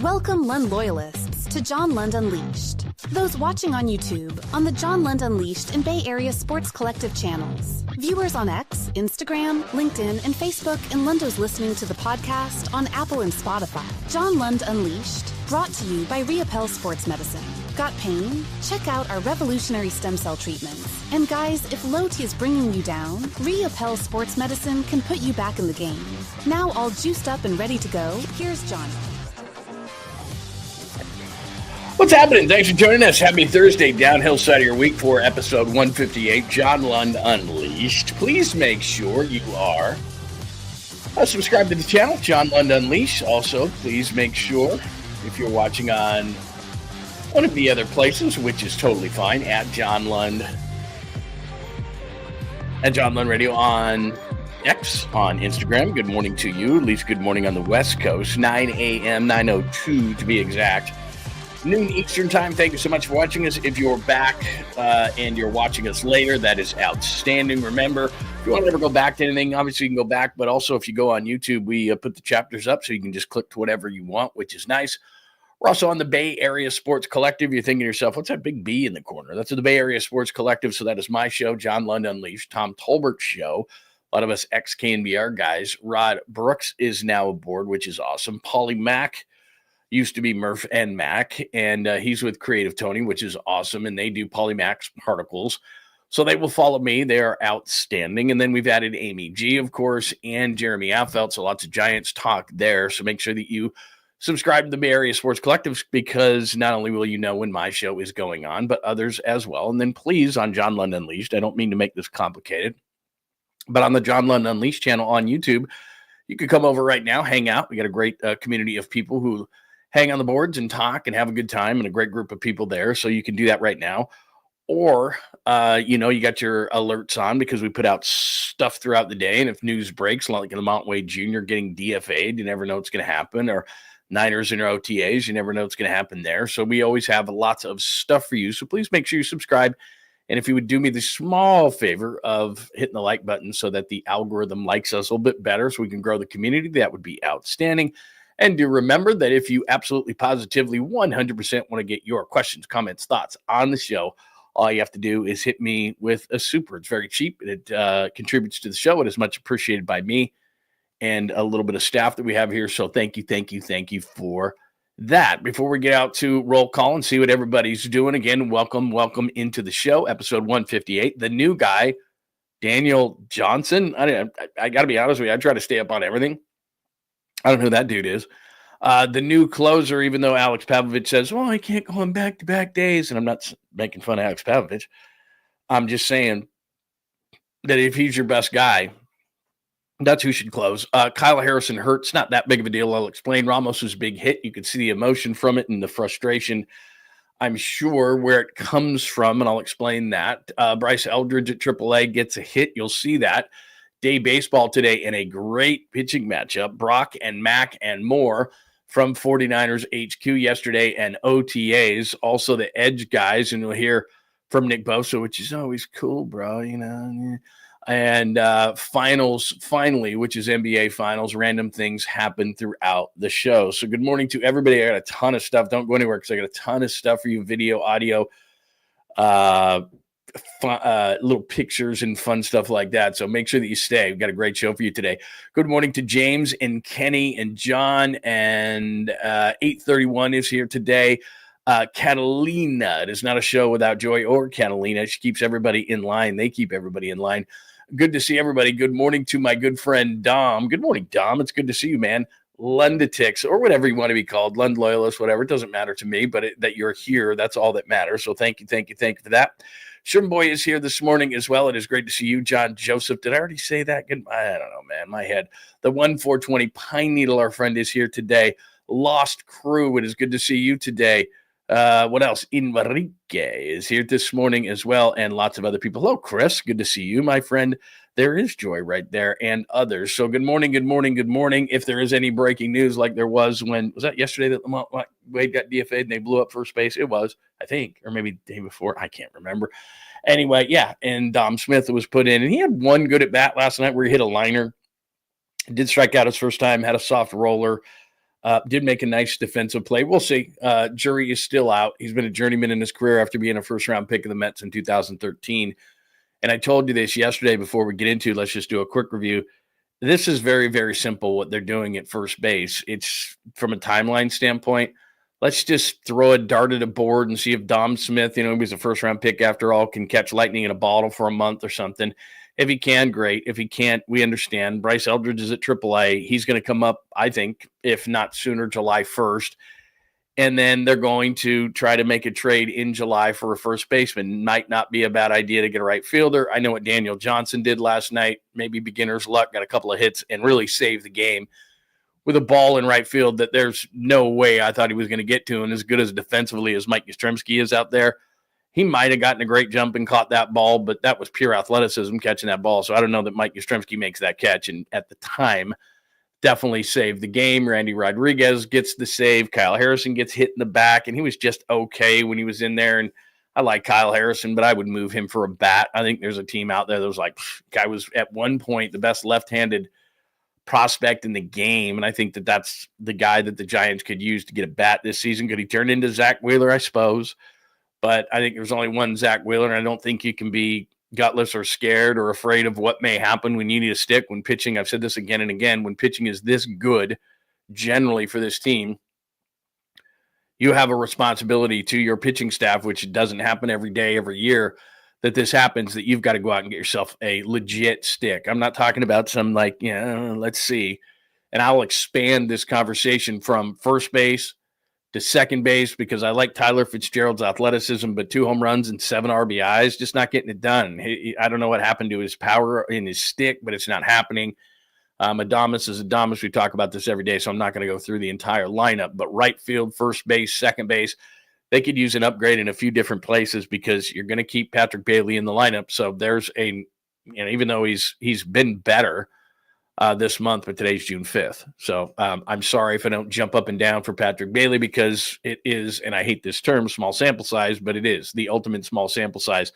Welcome, Lund loyalists, to John Lund Unleashed. Those watching on YouTube, on the John Lund Unleashed and Bay Area Sports Collective channels. Viewers on X, Instagram, LinkedIn, and Facebook, and Lundos listening to the podcast on Apple and Spotify. John Lund Unleashed, brought to you by Reapel Sports Medicine. Got pain? Check out our revolutionary stem cell treatments. And guys, if low T is bringing you down, Reapel Sports Medicine can put you back in the game. Now all juiced up and ready to go, here's John. What's happening? Thanks for joining us. Happy Thursday, downhill side of your week for episode 158, John Lund Unleashed. Please make sure you are subscribed to the channel, John Lund Unleashed. Also, please make sure if you're watching on one of the other places, which is totally fine, at John Lund Radio on X, on Instagram. Good morning to you. At least good morning on the West Coast. 9 a.m., 9:02 to be exact. Noon Eastern time. Thank you so much for watching us. If you're back and you're watching us later, that is outstanding. Remember, if you want to ever go back to anything, obviously you can go back. But also, if you go on YouTube, we put the chapters up so you can just click to whatever you want, which is nice. We're also on the Bay Area Sports Collective. You're thinking to yourself, what's that big B in the corner? That's the Bay Area Sports Collective. So that is my show, John Lund Unleashed, Tom Tolbert's show. A lot of us ex-KNBR guys. Rod Brooks is now aboard, which is awesome. Paulie Mack used to be Murph and Mac, and he's with Creative Tony, which is awesome, and they do Paulie Mac's particles. So they will follow me. They are outstanding. And then we've added Amy G, of course, and Jeremy Affelt, so lots of Giants talk there. So make sure that you subscribe to the Bay Area Sports Collectives, because not only will you know when my show is going on, but others as well. And then please, on John Lund Unleashed, I don't mean to make this complicated, but on the John Lund Unleashed channel on YouTube, you could come over right now, hang out. We got a great community of people who hang on the boards and talk and have a good time, and a great group of people there. So you can do that right now. Or, you got your alerts on, because we put out stuff throughout the day. And if news breaks, like in the Mount Wade Jr. getting DFA'd, you never know what's going to happen. Or Niners in our OTAs, you never know what's going to happen there. So we always have lots of stuff for you. So please make sure you subscribe. And if you would do me the small favor of hitting the like button so that the algorithm likes us a little bit better so we can grow the community, that would be outstanding. And do remember that if you absolutely positively 100% want to get your questions, comments, thoughts on the show, all you have to do is hit me with a super. It's very cheap. It contributes to the show. It is much appreciated by me and a little bit of staff that we have here. So thank you for that. Before we get out to roll call and see what everybody's doing, again, welcome into the show, episode 158. The new guy, Daniel Johnson. I got to be honest with you. I try to stay up on everything. I don't know who that dude is. The new closer, even though Alex Pavlovich says, well, I can't go on back-to-back days. And I'm not making fun of Alex Pavlovich. I'm just saying that if he's your best guy, that's who should close. Kyle Harrison hurts. Not that big of a deal. I'll explain. Ramos' big hit. You could see the emotion from it and the frustration, I'm sure, where it comes from. And I'll explain that. Bryce Eldridge at AAA gets a hit. You'll see that. Day baseball today in a great pitching matchup. Brock and Mac and more from 49ers HQ yesterday and OTAs. Also the edge guys, and we'll hear from Nick Bosa, which is always cool, bro, And finals, finally, which is NBA finals. Random things happen throughout the show. So good morning to everybody. I got a ton of stuff. Don't go anywhere, because I got a ton of stuff for you, video, audio, little pictures and fun stuff like that. So make sure that you stay. We've got a great show for you today. Good morning to James and Kenny and John, and 831 is here today. Catalina. It is not a show without Joy or Catalina. She keeps everybody in line. They keep everybody in line. Good to see everybody. Good morning to my good friend Dom. Good morning, Dom. It's good to see you, man. Lundatics, or whatever you want to be called, Lund loyalist, whatever. It doesn't matter to me, but that you're here, that's all that matters. So thank you for that. Shrimboy is here this morning as well. It is great to see you, John Joseph. Did I already say that? I don't know, man. My head. The 1420 Pine Needle, our friend, is here today. Lost Crew, it is good to see you today. What else? Enrique is here this morning as well, and lots of other people. Hello, Chris. Good to see you, my friend. There is Joy right there, and others. So good morning. If there is any breaking news, like there was that yesterday that Lamont Wade got DFA'd and they blew up first base? It was, I think, or maybe the day before. I can't remember. Anyway, yeah, and Dom Smith was put in, and he had one good at bat last night where he hit a liner. Did strike out his first time, had a soft roller. Did make a nice defensive play. We'll see. Jury is still out. He's been a journeyman in his career after being a first-round pick of the Mets in 2013. And I told you this yesterday before we get into, let's just do a quick review. This is very, very simple what they're doing at first base. It's from a timeline standpoint. Let's just throw a dart at a board and see if Dom Smith, he was a first-round pick after all, can catch lightning in a bottle for a month or something. If he can, great. If he can't, we understand. Bryce Eldridge is at AAA. He's going to come up, I think, if not sooner, July 1st. And then they're going to try to make a trade in July for a first baseman. Might not be a bad idea to get a right fielder. I know what Daniel Johnson did last night. Maybe beginner's luck, got a couple of hits and really saved the game with a ball in right field that there's no way I thought he was going to get to. And as good as defensively as Mike Yastrzemski is out there, he might have gotten a great jump and caught that ball, but that was pure athleticism catching that ball. So I don't know that Mike Yastrzemski makes that catch. And at the time, definitely saved the game. Randy Rodriguez gets the save. Kyle Harrison gets hit in the back, and he was just okay when he was in there. And I like Kyle Harrison, but I would move him for a bat. I think there's a team out there that was like, guy was at one point the best left-handed prospect in the game, and I think that that's the guy that the Giants could use to get a bat this season. Could he turn into Zach Wheeler? I suppose. But I think there's only one Zach Wheeler, and I don't think you can be gutless or scared or afraid of what may happen when you need a stick. When pitching, I've said this again and again, when pitching is this good, generally for this team, you have a responsibility to your pitching staff, which doesn't happen every day, every year, that this happens, that you've got to go out and get yourself a legit stick. I'm not talking about some let's see. And I'll expand this conversation from first base to second base, because I like Tyler Fitzgerald's athleticism, but 2 home runs and 7 RBIs, just not getting it done. I don't know what happened to his power in his stick, but it's not happening. Adames is Adames. We talk about this every day, so I'm not going to go through the entire lineup. But right field, first base, second base, they could use an upgrade in a few different places, because you're going to keep Patrick Bailey in the lineup. So there's even though he's been better this month, but today's June 5th. So I'm sorry if I don't jump up and down for Patrick Bailey, because it is, and I hate this term, small sample size, but it is the ultimate small sample size.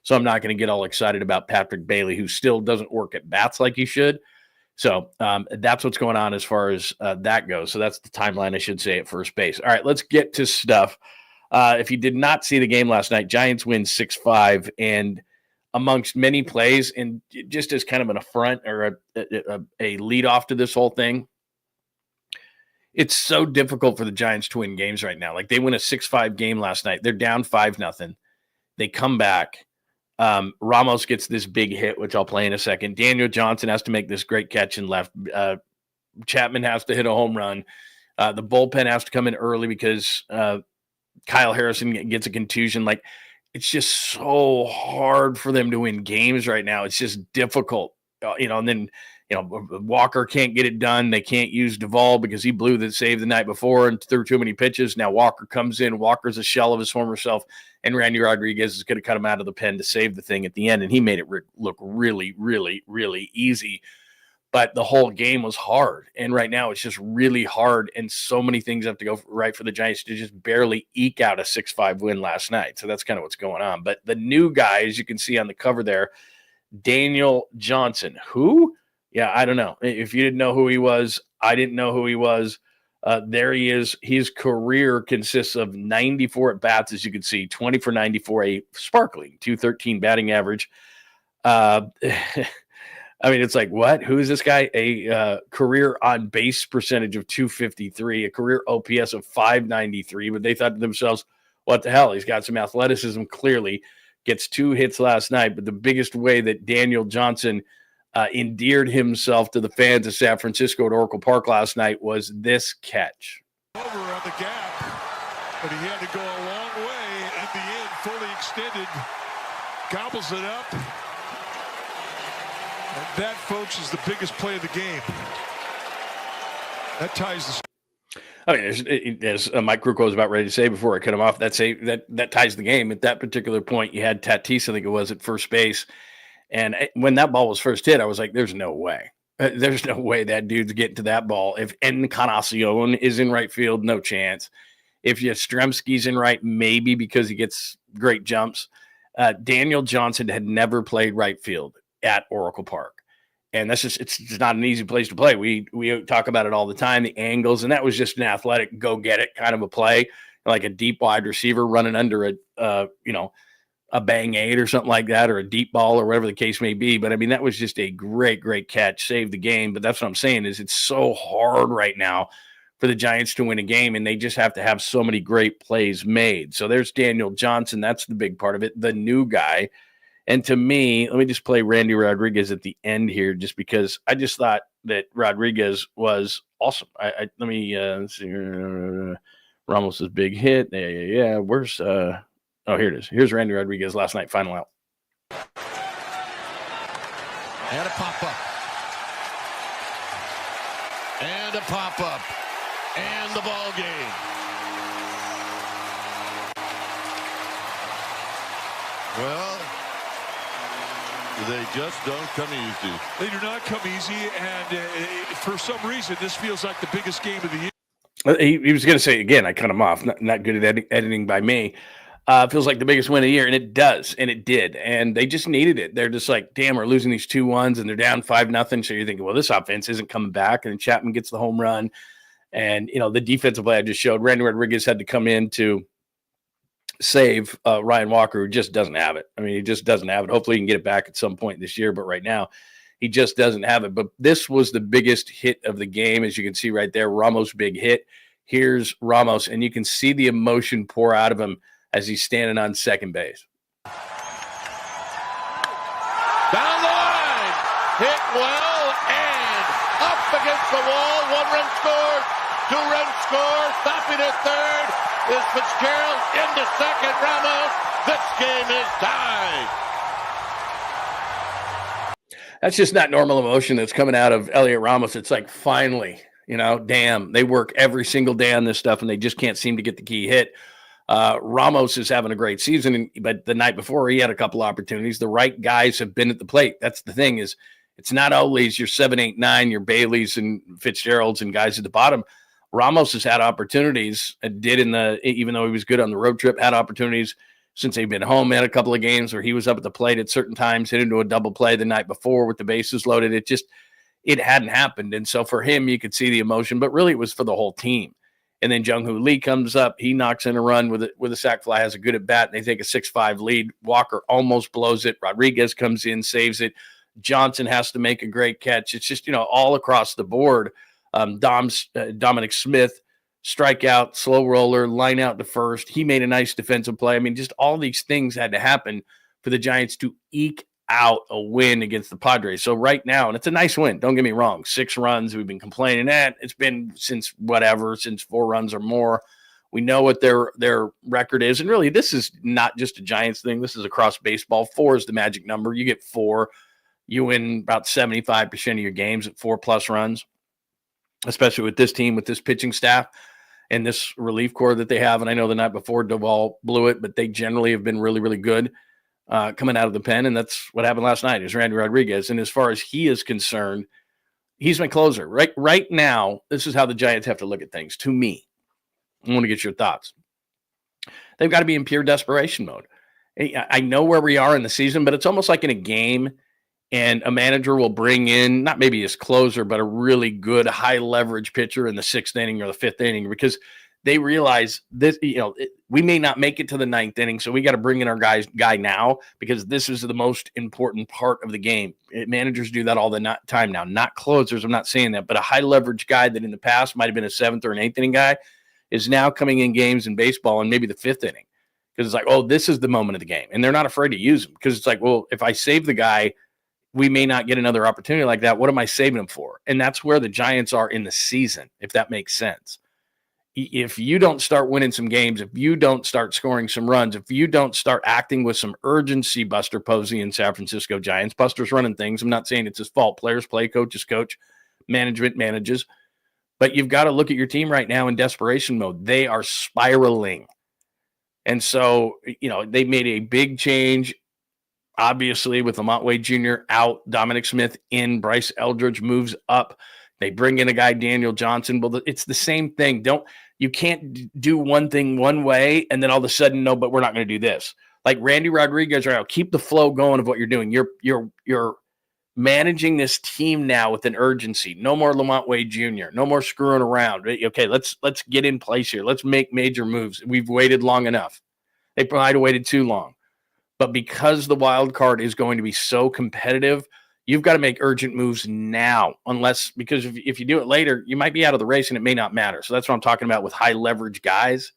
So I'm not going to get all excited about Patrick Bailey, who still doesn't work at bats like he should. So that's what's going on as far as that goes. So that's the timeline, I should say, at first base. All right, let's get to stuff. If you did not see the game last night, Giants win 6-5, and amongst many plays, and just as kind of an affront or a lead off to this whole thing, it's so difficult for the Giants to win games right now. Like, they win a 6-5 game last night. They're down 5-0. They come back. Ramos gets this big hit, which I'll play in a second. Daniel Johnson has to make this great catch in left. Chapman has to hit a home run. The bullpen has to come in early because Kyle Harrison gets a contusion. Like, it's just so hard for them to win games right now. It's just difficult, and then, Walker can't get it done. They can't use Duvall because he blew the save the night before and threw too many pitches. Now Walker comes in. Walker's a shell of his former self, and Randy Rodriguez is going to cut him out of the pen to save the thing at the end. And he made it look really, really, really easy. But the whole game was hard. And right now it's just really hard. And so many things have to go right for the Giants to just barely eke out a 6-5 win last night. So that's kind of what's going on. But the new guy, as you can see on the cover there, Daniel Johnson. Who? Yeah, I don't know. If you didn't know who he was, I didn't know who he was. There he is. His career consists of 94 at-bats, as you can see, 20 for 94, a sparkling .213 batting average. I mean, it's like, what? Who is this guy? A career on-base percentage of .253, a career OPS of .593, but they thought to themselves, what the hell? He's got some athleticism, clearly. Gets 2 hits last night, but the biggest way that Daniel Johnson endeared himself to the fans of San Francisco at Oracle Park last night was this catch. Over on the gap, but he had to go a long way at the end, fully extended, gobbles it up. And that, folks, is the biggest play of the game. That ties the... I mean, as Mike Krukow was about ready to say before I cut him off, that ties the game. At that particular point, you had Tatis, I think it was, at first base. And when that ball was first hit, I was like, there's no way. There's no way that dude's getting to that ball. If Encarnacion is in right field, no chance. If Yastrzemski's in right, maybe because he gets great jumps. Daniel Johnson had never played right field at Oracle Park. And that's it's just not an easy place to play. We talk about it all the time, the angles, and that was just an athletic go get it kind of a play, like a deep wide receiver running under a bang aid or something like that, or a deep ball or whatever the case may be. But I mean, that was just a great catch, saved the game. But that's what I'm saying is it's so hard right now for the Giants to win a game, and they just have to have so many great plays made. So there's Daniel Johnson. That's the big part of it, the new guy. And to me, let me just play Randy Rodriguez at the end here, just because I just thought that Rodriguez was awesome. Let me see here. Ramos's big hit. Yeah. Where's here it is. Here's Randy Rodriguez last night, final out. And a pop-up. And a pop-up. And the ball game. Well, they just don't come easy. They do not come easy, and for some reason, this feels like the biggest game of the year. He was going to say, again, I cut him off. Not good at editing by me. Feels like the biggest win of the year, and it does, and it did. And they just needed it. They're just like, damn, we're losing these 2-1s, and they're down 5-0. So you're thinking, well, this offense isn't coming back. And then Chapman gets the home run. And, the defensive play I just showed, Randy Rodriguez had to come in to save Ryan Walker, who just doesn't have it. I mean, he just doesn't have it. Hopefully he can get it back at some point this year, but right now he just doesn't have it. But this was the biggest hit of the game, as you can see right there, Ramos' big hit. Here's Ramos, and you can see the emotion pour out of him as he's standing on second base. Down the line, hit well, and up against the wall. 1 run scored, 2 runs scored, stopping at third is Fitzgerald, into second. Ramos, this game is tied. That's just not normal emotion that's coming out of Elliot Ramos. It's like, finally, damn, they work every single day on this stuff, and they just can't seem to get the key hit. Ramos is having a great season, but the night before he had a couple opportunities. The right guys have been at the plate. That's the thing, is it's not always your 7, 8, 9, your Baileys and Fitzgeralds and guys at the bottom. Ramos has had opportunities, even though he was good on the road trip, had opportunities since they've been home. Had a couple of games where he was up at the plate at certain times, hit into a double play the night before with the bases loaded. It hadn't happened. And so for him, you could see the emotion, but really it was for the whole team. And then Jung-Hoo Lee comes up. He knocks in a run with a sac fly, has a good at bat. And they take a 6-5 lead. Walker almost blows it. Rodriguez comes in, saves it. Johnson has to make a great catch. It's just, all across the board. Dominic Smith, strikeout, slow roller, line out to first. He made a nice defensive play. I mean, just all these things had to happen for the Giants to eke out a win against the Padres. So right now, and it's a nice win, don't get me wrong, 6 runs, we've been complaining that. It's been since 4 runs or more. We know what their record is. And really, this is not just a Giants thing. This is across baseball. 4 is the magic number. You get 4, you win about 75% of your games at 4+ runs, especially with this team, with this pitching staff and this relief corps that they have. And I know the night before Duvall blew it, but they generally have been really, really good coming out of the pen. And that's what happened last night is Randy Rodriguez. And as far as he is concerned, he's my closer. Right now, this is how the Giants have to look at things. To me, I want to get your thoughts. They've got to be in pure desperation mode. I know where we are in the season, but it's almost like in a game, and a manager will bring in, not maybe his closer, but a really good high leverage pitcher in the 6th inning or the 5th inning, because they realize this, we may not make it to the 9th inning. So we got to bring in our guy now, because this is the most important part of the game. Managers do that all the time now, not closers. I'm not saying that, but a high leverage guy that in the past might've been a 7th or an 8th inning guy is now coming in games in baseball and maybe the 5th inning. Because it's like, oh, this is the moment of the game. And they're not afraid to use him, because it's like, well, if I save the guy, we may not get another opportunity like that. What am I saving him for? And that's where the Giants are in the season, if that makes sense. If you don't start winning some games, if you don't start scoring some runs, if you don't start acting with some urgency, Buster Posey and San Francisco Giants, Buster's running things. I'm not saying it's his fault. Players play, coaches coach, management manages. But you've got to look at your team right now in desperation mode. They are spiraling. And so, they made a big change. Obviously, with Lamont Wade Jr. out, Dominic Smith in, Bryce Eldridge moves up. They bring in a guy, Daniel Johnson. Well, it's the same thing. You can't do one thing one way and then all of a sudden, no, but we're not going to do this. Like Randy Rodriguez, right? Keep the flow going of what you're doing. You're managing this team now with an urgency. No more Lamont Wade Jr. No more screwing around. Okay, let's get in place here. Let's make major moves. We've waited long enough. They probably have waited too long. But because the wild card is going to be so competitive, you've got to make urgent moves now. Because if you do it later, you might be out of the race and it may not matter. So that's what I'm talking about with high leverage guys.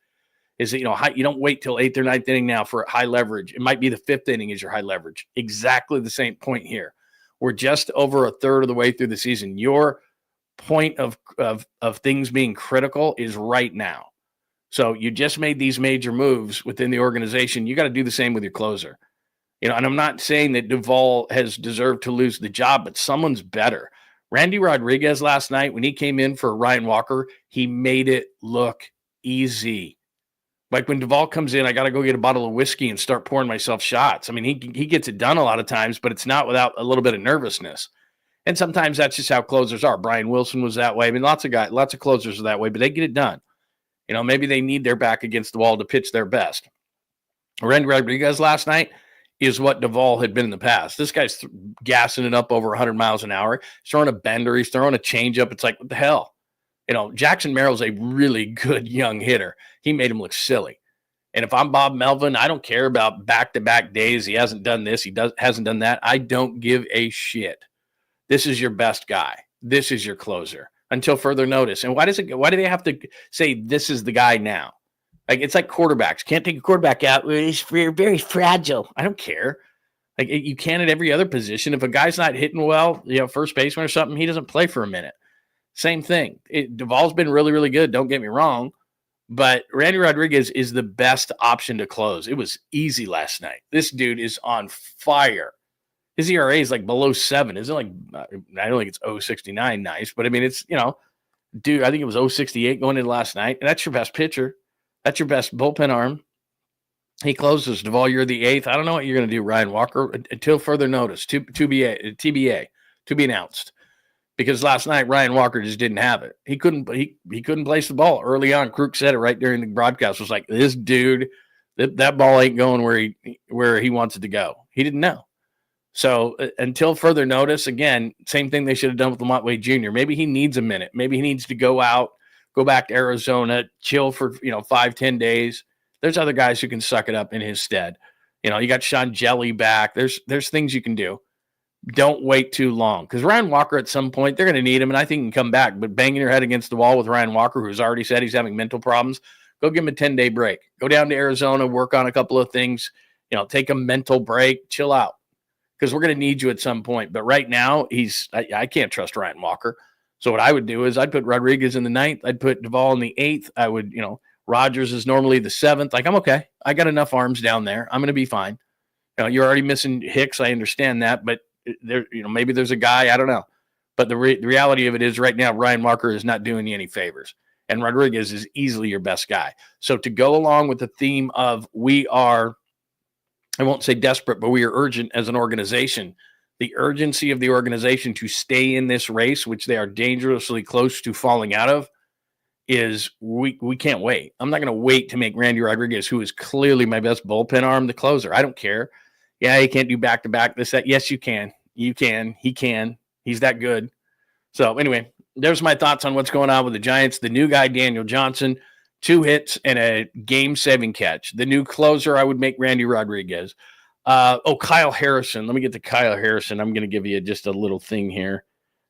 Is that you don't wait till 8th or 9th inning now for high leverage. It might be the 5th inning is your high leverage. Exactly the same point here. We're just over a third of the way through the season. Your point of things being critical is right now. So you just made these major moves within the organization. You got to do the same with your closer. And I'm not saying that Duvall has deserved to lose the job, but someone's better. Randy Rodriguez last night, when he came in for Ryan Walker, he made it look easy. Like when Duvall comes in, I got to go get a bottle of whiskey and start pouring myself shots. I mean, he gets it done a lot of times, but it's not without a little bit of nervousness. And sometimes that's just how closers are. Brian Wilson was that way. I mean, lots of closers are that way, but they get it done. Maybe they need their back against the wall to pitch their best. Randy Rodriguez last night is what Duvall had been in the past. This guy's gassing it up over 100 miles an hour. He's throwing a bender. He's throwing a changeup. It's like, what the hell? Jackson Merrill's a really good young hitter. He made him look silly. And if I'm Bob Melvin, I don't care about back-to-back days. He hasn't done this. Hasn't done that. I don't give a shit. This is your best guy. This is your closer until further notice. And why do they have to say this is the guy now? Like, it's like quarterbacks. Can't take a quarterback out. He's very fragile. I don't care. Like, you can at every other position. If a guy's not hitting well, first baseman or something, he doesn't play for a minute. Same thing. Duvall's been really, really good. Don't get me wrong. But Randy Rodriguez is the best option to close. It was easy last night. This dude is on fire. His ERA is like below 7. Isn't like, I don't think it's 0.69 nice, but I mean, it's, dude, I think it was 0.68 going into last night. And that's your best pitcher. That's your best bullpen arm. He closes. Duvall, you're the 8th. I don't know what you're going to do, Ryan Walker, until further notice. TBA, to be announced. Because last night Ryan Walker just didn't have it. He couldn't place the ball early on. Crook said it right during the broadcast. Was like, this dude, that ball ain't going where he wants it to go. He didn't know. So until further notice, again, same thing they should have done with Lamont Wade Jr. Maybe he needs a minute. Maybe he needs to go back to Arizona, chill for 5-10 days. There's other guys who can suck it up in his stead. You got Sean Jelly back. There's things you can do. Don't wait too long, because Ryan Walker at some point, they're going to need him, and I think he can come back. But banging your head against the wall with Ryan Walker, who's already said he's having mental problems, go give him a 10-day break. Go down to Arizona, work on a couple of things, take a mental break, chill out, because we're going to need you at some point. But right now, I can't trust Ryan Walker. So what I would do is I'd put Rodriguez in the 9th. I'd put Duvall in the 8th. I would, Rogers is normally the 7th. Like, I'm okay. I got enough arms down there. I'm going to be fine. You're already missing Hicks. I understand that, but there, maybe there's a guy, I don't know. But the reality of it is right now, Ryan Walker is not doing you any favors. And Rodriguez is easily your best guy. So to go along with the theme of we are, I won't say desperate, but we are urgent as an organization. The urgency of the organization to stay in this race, which they are dangerously close to falling out of, is we can't wait. I'm not going to wait to make Randy Rodriguez, who is clearly my best bullpen arm, the closer. I don't care. Yeah, he can't do back-to-back, this, that. Yes, you can. You can. He can. He's that good. So, anyway, there's my thoughts on what's going on with the Giants. The new guy, Daniel Johnson, 2 hits and a game-saving catch. The new closer, I would make Randy Rodriguez. Kyle Harrison. Let me get to Kyle Harrison. I'm going to give you just a little thing here.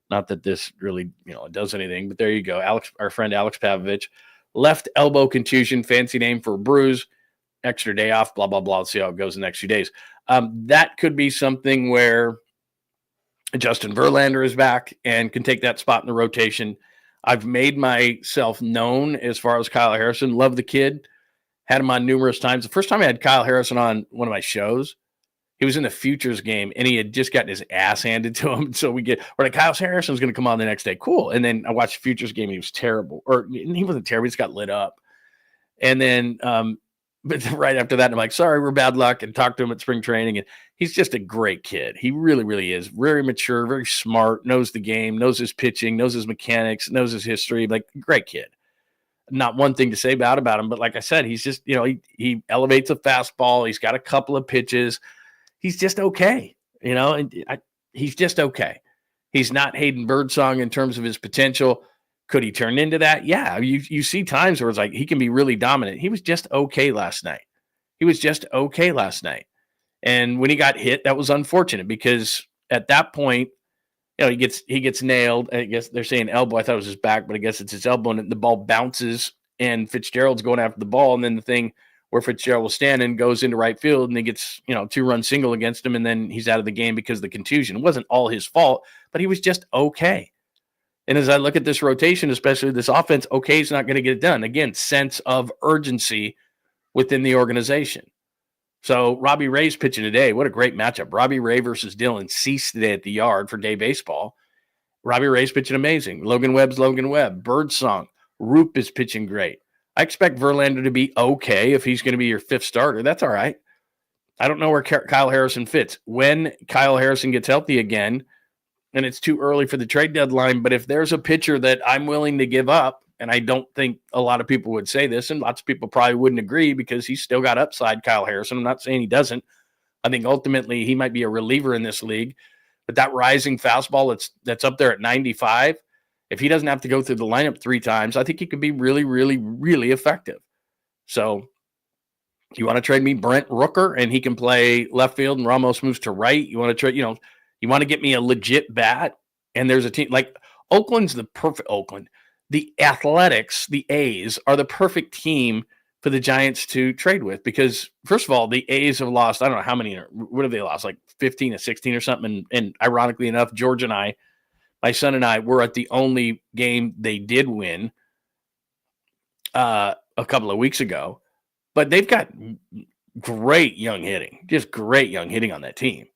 Not that this really, does anything, but there you go. Our friend Alex Pavovich. Left elbow contusion, fancy name for a bruise. Extra day off, blah, blah, blah. Let's see how it goes the next few days. That could be something where Justin Verlander is back and can take that spot in the rotation. I've made myself known as far as Kyle Harrison. Love the kid. Had him on numerous times. The first time I had Kyle Harrison on one of my shows, he was in the Futures game, and he had just gotten his ass handed to him. So we're like, Kyle Harrison's going to come on the next day. Cool. And then I watched the Futures game. He was terrible. Or he wasn't terrible. He just got lit up. And then but right after that, I'm like, sorry, we're bad luck, and talked to him at spring training. And he's just a great kid. He really, really is. Very mature, very smart, knows the game, knows his pitching, knows his mechanics, knows his history. Like, great kid. Not one thing to say bad about him, but like I said, he's just, he elevates a fastball. He's got a couple of pitches. He's just okay, and he's just okay. He's not Hayden Birdsong in terms of his potential. Could he turn into that? Yeah, you see times where it's like he can be really dominant. He was just okay last night. And when he got hit, that was unfortunate because at that point, he gets nailed. I guess they're saying elbow. I thought it was his back, but I guess it's his elbow, and the ball bounces, and Fitzgerald's going after the ball, and then the thing where Fitzgerald was standing goes into right field, and he gets 2-run single against him, and then he's out of the game because of the contusion. It wasn't all his fault, but he was just okay. And as I look at this rotation, especially this offense, okay is not going to get it done. Again, sense of urgency within the organization. So Robbie Ray's pitching today. What a great matchup. Robbie Ray versus Dylan Cease today at the Yard for day baseball. Robbie Ray's pitching amazing. Logan Webb. Birdsong. Roop is pitching great. I expect Verlander to be okay if he's going to be your fifth starter. That's all right. I don't know where Kyle Harrison fits. When Kyle Harrison gets healthy again, and it's too early for the trade deadline, but if there's a pitcher that I'm willing to give up, and I don't think a lot of people would say this, and lots of people probably wouldn't agree because he's still got upside, Kyle Harrison. I'm not saying he doesn't. I think ultimately he might be a reliever in this league. But that rising fastball that's up there at 95, if he doesn't have to go through the lineup 3 times, I think he could be really, really, really effective. So you want to trade me Brent Rooker, and he can play left field, and Ramos moves to right. You want to trade, you want to get me a legit bat, and there's a team like Oakland's the perfect Oakland. The Athletics, the A's, are the perfect team for the Giants to trade with because, first of all, the A's have lost, I don't know how many, what have they lost, like 15 or 16 or something. And ironically enough, George and I, my son and I, were at the only game they did win a couple of weeks ago. But they've got great young hitting, just great young hitting on that team.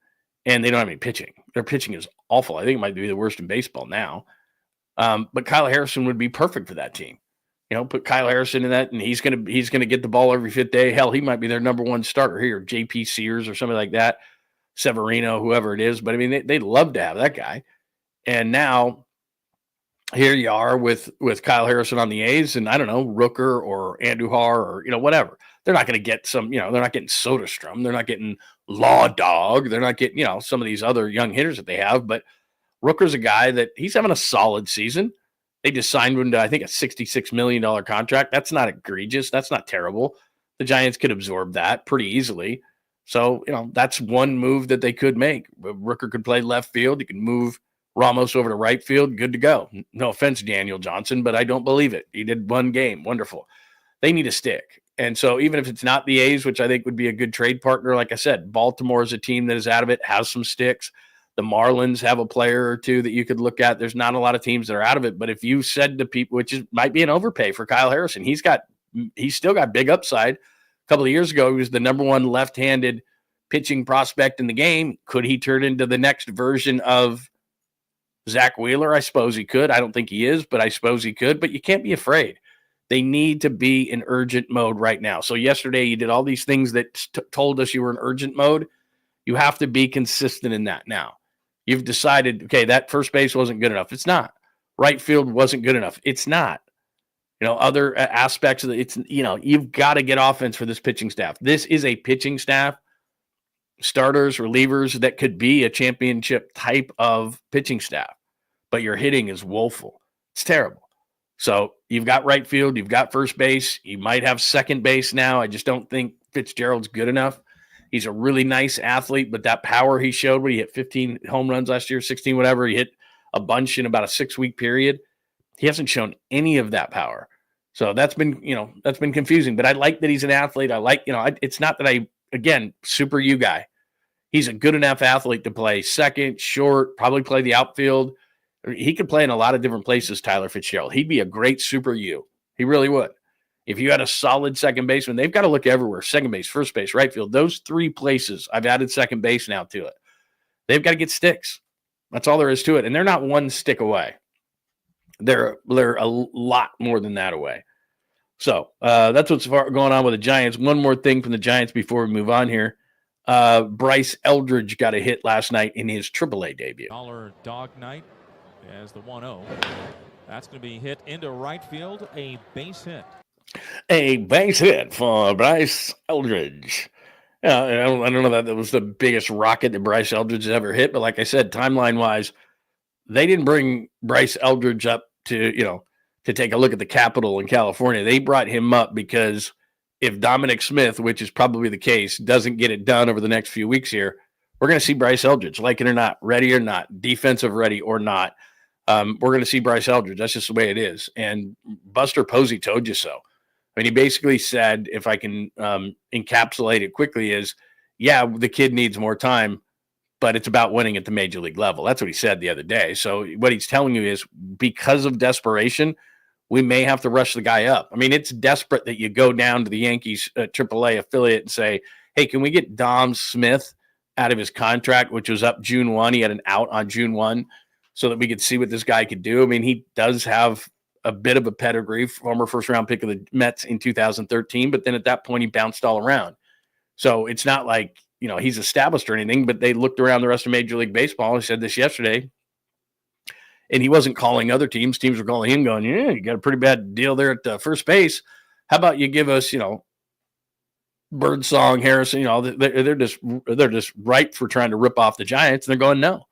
And they don't have any pitching. Their pitching is awful. I think it might be the worst in baseball now. But Kyle Harrison would be perfect for that team. Put Kyle Harrison in that, and he's gonna get the ball every 5th day. Hell, he might be their number 1 starter here, J.P. Sears or something like that, Severino, whoever it is. But I mean, they'd love to have that guy. And now here you are with Kyle Harrison on the A's, and I don't know, Rooker or Andujar or whatever. They're not going to get some. They're not getting Soderstrom. They're not getting Law Dog. They're not getting some of these other young hitters that they have, but Rooker's a guy that he's having a solid season. They just signed him to, I think, a $66 million contract. That's not egregious. That's not terrible. The Giants could absorb that pretty easily. So, that's one move that they could make. Rooker could play left field. You can move Ramos over to right field. Good to go. No offense, Daniel Johnson, but I don't believe it. He did 1 game. Wonderful. They need a stick. And so even if it's not the A's, which I think would be a good trade partner, like I said, Baltimore is a team that is out of it, has some sticks. The Marlins have a player or two that you could look at. There's not a lot of teams that are out of it. But if you said to people, might be an overpay for Kyle Harrison, he's still got big upside. A couple of years ago, he was the number 1 left-handed pitching prospect in the game. Could he turn into the next version of Zach Wheeler? I suppose he could. I don't think he is, but I suppose he could. But you can't be afraid. They need to be in urgent mode right now. So yesterday you did all these things that told us you were in urgent mode. You have to be consistent in that now. You've decided, okay, that first base wasn't good enough. It's not. Right field wasn't good enough. It's not. Other aspects of it, you've got to get offense for this pitching staff. This is a pitching staff, starters, relievers, that could be a championship type of pitching staff. But your hitting is woeful. It's terrible. So you've got right field, you've got first base, you might have second base now. I just don't think Fitzgerald's good enough. He's a really nice athlete, but that power he showed when he hit 15 home runs last year, 16, whatever, he hit a bunch in about a 6-week period. He hasn't shown any of that power. So that's been confusing, but I like that he's an athlete. I like, it's not that super U guy. He's a good enough athlete to play second, short, probably play the outfield. He could play in a lot of different places, Tyler Fitzgerald. He'd be a great super U. He really would. If you had a solid second baseman, they've got to look everywhere. Second base, first base, right field. Those 3 places, I've added second base now to it. They've got to get sticks. That's all there is to it. And they're not 1 stick away. They're a lot more than that away. So that's what's going on with the Giants. One more thing from the Giants before we move on here. Bryce Eldridge got a hit last night in his AAA debut. Dog night as the 1-0. That's going to be hit into right field, a base hit. A base hit for Bryce Eldridge. Yeah, I don't know that was the biggest rocket that Bryce Eldridge has ever hit, but like I said, timeline-wise, they didn't bring Bryce Eldridge up to take a look at the Capitol in California. They brought him up because if Dominic Smith, which is probably the case, doesn't get it done over the next few weeks here, we're going to see Bryce Eldridge, like it or not, ready or not, defensive ready or not. We're going to see Bryce Eldridge. That's just the way it is. And Buster Posey told you so. I mean, he basically said, if I can encapsulate it quickly, is, yeah, the kid needs more time, but it's about winning at the major league level. That's what he said the other day. So what he's telling you is, because of desperation, we may have to rush the guy up. I mean, it's desperate that you go down to the Yankees AAA affiliate and say, hey, can we get Dom Smith out of his contract, which was up June 1? He had an out on June 1 so that we could see what this guy could do. I mean, he does have a bit of a pedigree, former first-round pick of the Mets in 2013, but then at that point he bounced all around. So it's not like, he's established or anything, but they looked around the rest of Major League Baseball. He said this yesterday, and he wasn't calling other teams. Teams were calling him going, yeah, you got a pretty bad deal there at first base. How about you give us, Birdsong, Harrison, they're just ripe for trying to rip off the Giants. And they're going, no.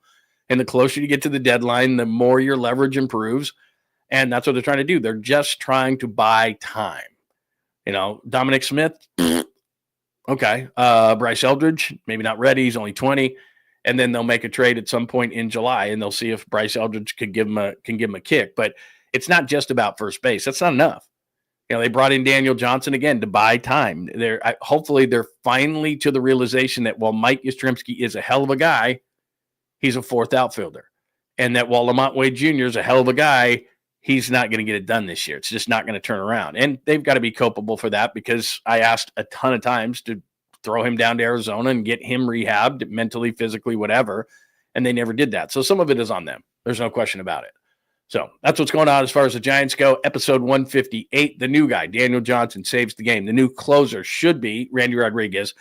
And the closer you get to the deadline, the more your leverage improves. And that's what they're trying to do. They're just trying to buy time. Dominic Smith, okay. Bryce Eldridge, maybe not ready. He's only 20. And then they'll make a trade at some point in July, and they'll see if Bryce Eldridge can give him a kick. But it's not just about first base. That's not enough. They brought in Daniel Johnson again to buy time. Hopefully they're finally to the realization that while Mike Yastrzemski is a hell of a guy, he's a fourth outfielder. And that while Lamont Wade Jr. is a hell of a guy, he's not going to get it done this year. It's just not going to turn around. And they've got to be culpable for that, because I asked a ton of times to throw him down to Arizona and get him rehabbed mentally, physically, whatever. And they never did that. So some of it is on them. There's no question about it. So that's what's going on as far as the Giants go. Episode 158, the new guy, Daniel Johnson, saves the game. The new closer should be Randy Rodriguez.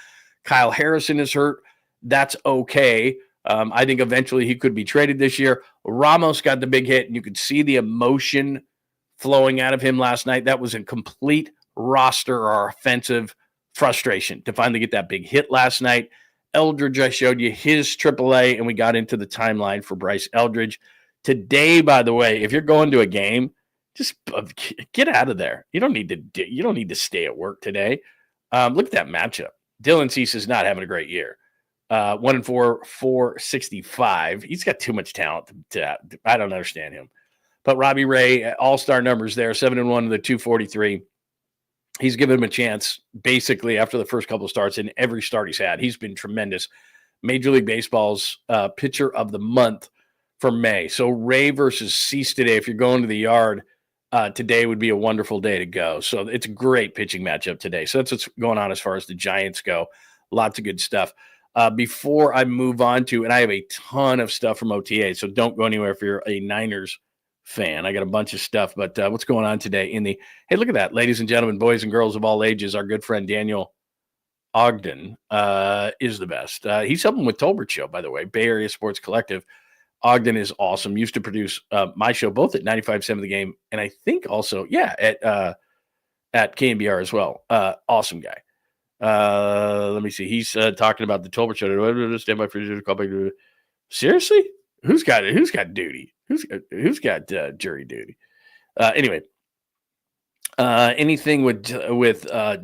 Kyle Harrison is hurt. That's okay. I think eventually he could be traded this year. Ramos got the big hit, and you could see the emotion flowing out of him last night. That was a complete roster or offensive frustration to finally get that big hit last night. Eldridge, I showed you his AAA, and we got into the timeline for Bryce Eldridge. Today, by the way, if you're going to a game, just get out of there. You don't need to stay at work today. Look at that matchup. Dylan Cease is not having a great year. 1-4, 465. He's got too much talent I don't understand him. But Robbie Ray, all-star numbers there, 7-1 to the 243. He's given him a chance basically after the first couple of starts, in every start he's had. He's been tremendous. Major League Baseball's pitcher of the month for May. So Ray versus Cease today. If you're going to the yard, today would be a wonderful day to go. So it's a great pitching matchup today. So that's what's going on as far as the Giants go. Lots of good stuff. Before I move on to, and I have a ton of stuff from OTA, so don't go anywhere if you're a Niners fan. I got a bunch of stuff, but what's going on today hey, look at that, ladies and gentlemen, boys and girls of all ages, our good friend Daniel Ogden is the best. He's helping with Tolbert Show, by the way, Bay Area Sports Collective. Ogden is awesome. Used to produce my show, both at 95.7 The Game, and I think also, at KNBR as well. Awesome guy. Let me see. He's talking about the Tolbert Show. Stand by for call back. Seriously? Who's got duty? Who's got jury duty? Anyway, anything with